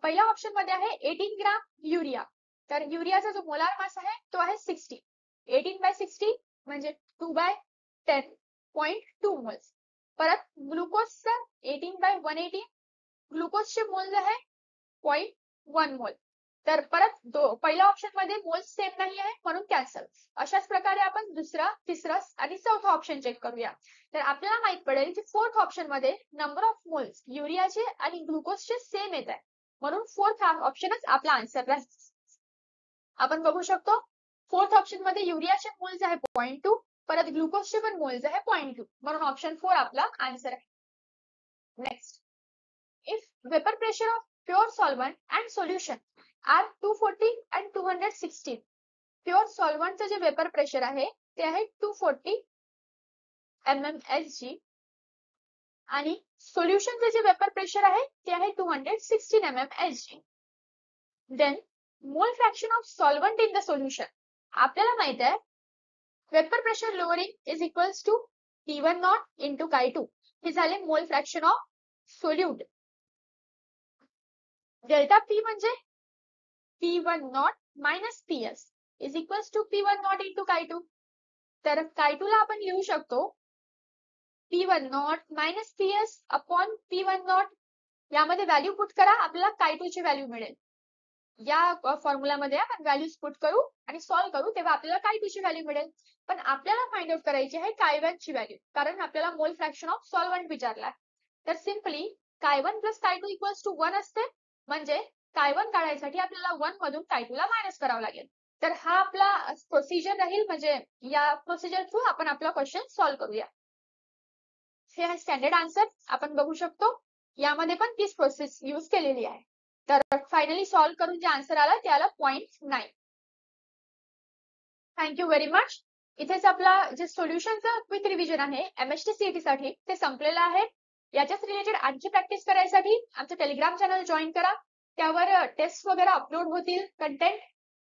पहिल्या ऑप्शन मध्ये आहे 18 ग्राम युरिया. तर युरियाचा जो मोलार मास आहे तो आहे 60. 18/60 म्हणजे 2/10.2 मोल्स. परत ग्लुकोजचा 18/180 ग्लुकोजचे मोल्स आहे 0.1 मोल. तर परत पहिल्या ऑप्शन मध्ये मोल्स सेम नाही आहे म्हणून कॅन्सल. अशाच प्रकारे आपण दुसरा, तिसरा आणि चौथा ऑप्शन चेक करूया. तर आपल्याला माहित पडेल की फोर्थ ऑप्शन मध्ये नंबर ऑफ मोल्स युरियाचे आणि ग्लुकोजचे सेम येत आहे म्हणून फोर्थ ऑप्शनच आपला आन्सर राहील. आपण बघू शकतो फोर्थ ऑप्शन मध्ये युरियाचे मोल्स आहे 0.2, परत ग्लुकोजचे पण मोल्स आहे 0.2 म्हणून ऑप्शन 4 आपला आन्सर आहे. Next, if vapour pressure of pure solvent and solution are 240 and 216. Pure सॉल्व्हंटचं जे वेपर प्रेशर आहे ते आहे 240 mmSg आणि सोल्युशनचे जे वेपर प्रेशर आहे ते आहे 216 mmSg. Then mole fraction of solvent in the solution. आपल्याला माहित आहे vapour pressure lowering is equals to P1 not into Chi2. हे झाले mole fraction of solute. Delta P म्हणजे P1 not minus PS is equals to P1 not into Chi2. तर Chi2 ला आपण लिहू शकतो P1 not minus PS upon P1 naught. यामध्ये value put करा, आपल्याला Chi2 ची व्हॅल्यू मिळेल. या फॉर्म्युलामध्ये आपण व्हॅल्यूज पुट करू आणि सॉल्व्ह करू तेव्हा आपल्याला Chi2 ची व्हॅल्यू मिळेल. पण आपल्याला फाइंड आउट करायची आहे Chi1 ची व्हॅल्यू, कारण आपल्याला मोल फ्रॅक्शन ऑफ सॉल्व्हंट विचारला. तर simply Chi1 plus Chi2 equals to 1 असते. म्हणजे Chi1 काढायसाठी आपल्याला 1 मधून Chi2 ला मायनस करावं लागेल. तर हा आपला प्रोसिजर राहील, म्हणजे या प्रोसिजर थ्रू आपण आपला क्वेश्चन सॉल्व्ह करूया. हे आहे स्टँडर्ड आन्सर, आपण बघू शकतो यामध्ये पण तीच प्रोसेस यूज केलेली आहे. तर फायनली सॉल्व्ह करून जे आन्सर आला ते आला 0.9. Thank you very much. इथेच आपला जे सोल्युशनचं क्विक रिव्हिजन आहे MST CET साठी ते संपलेलं आहे. याच्याच रिलेटेड आणखी प्रॅक्टिस करायसाठी आमचं टेलिग्राम चॅनल जॉईन करा. त्यावर टेस्ट वगैरे अपलोड होतील, कंटेंट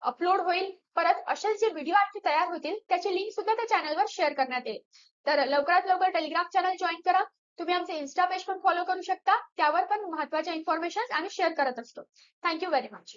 अपलोड होईल. परत असेच जे व्हिडिओ आणखी तयार होतील त्याची लिंक सुद्धा त्या चॅनलवर शेअर करण्यात येईल. तर लवकरात लवकर टेलिग्राम चॅनल जॉईन करा. तुम्ही आमचे इन्स्टा पेज पण फॉलो करू शकता, त्यावर पण महत्त्वाच्या इन्फॉर्मेशन आम्ही शेअर करत असतो. Thank you very much.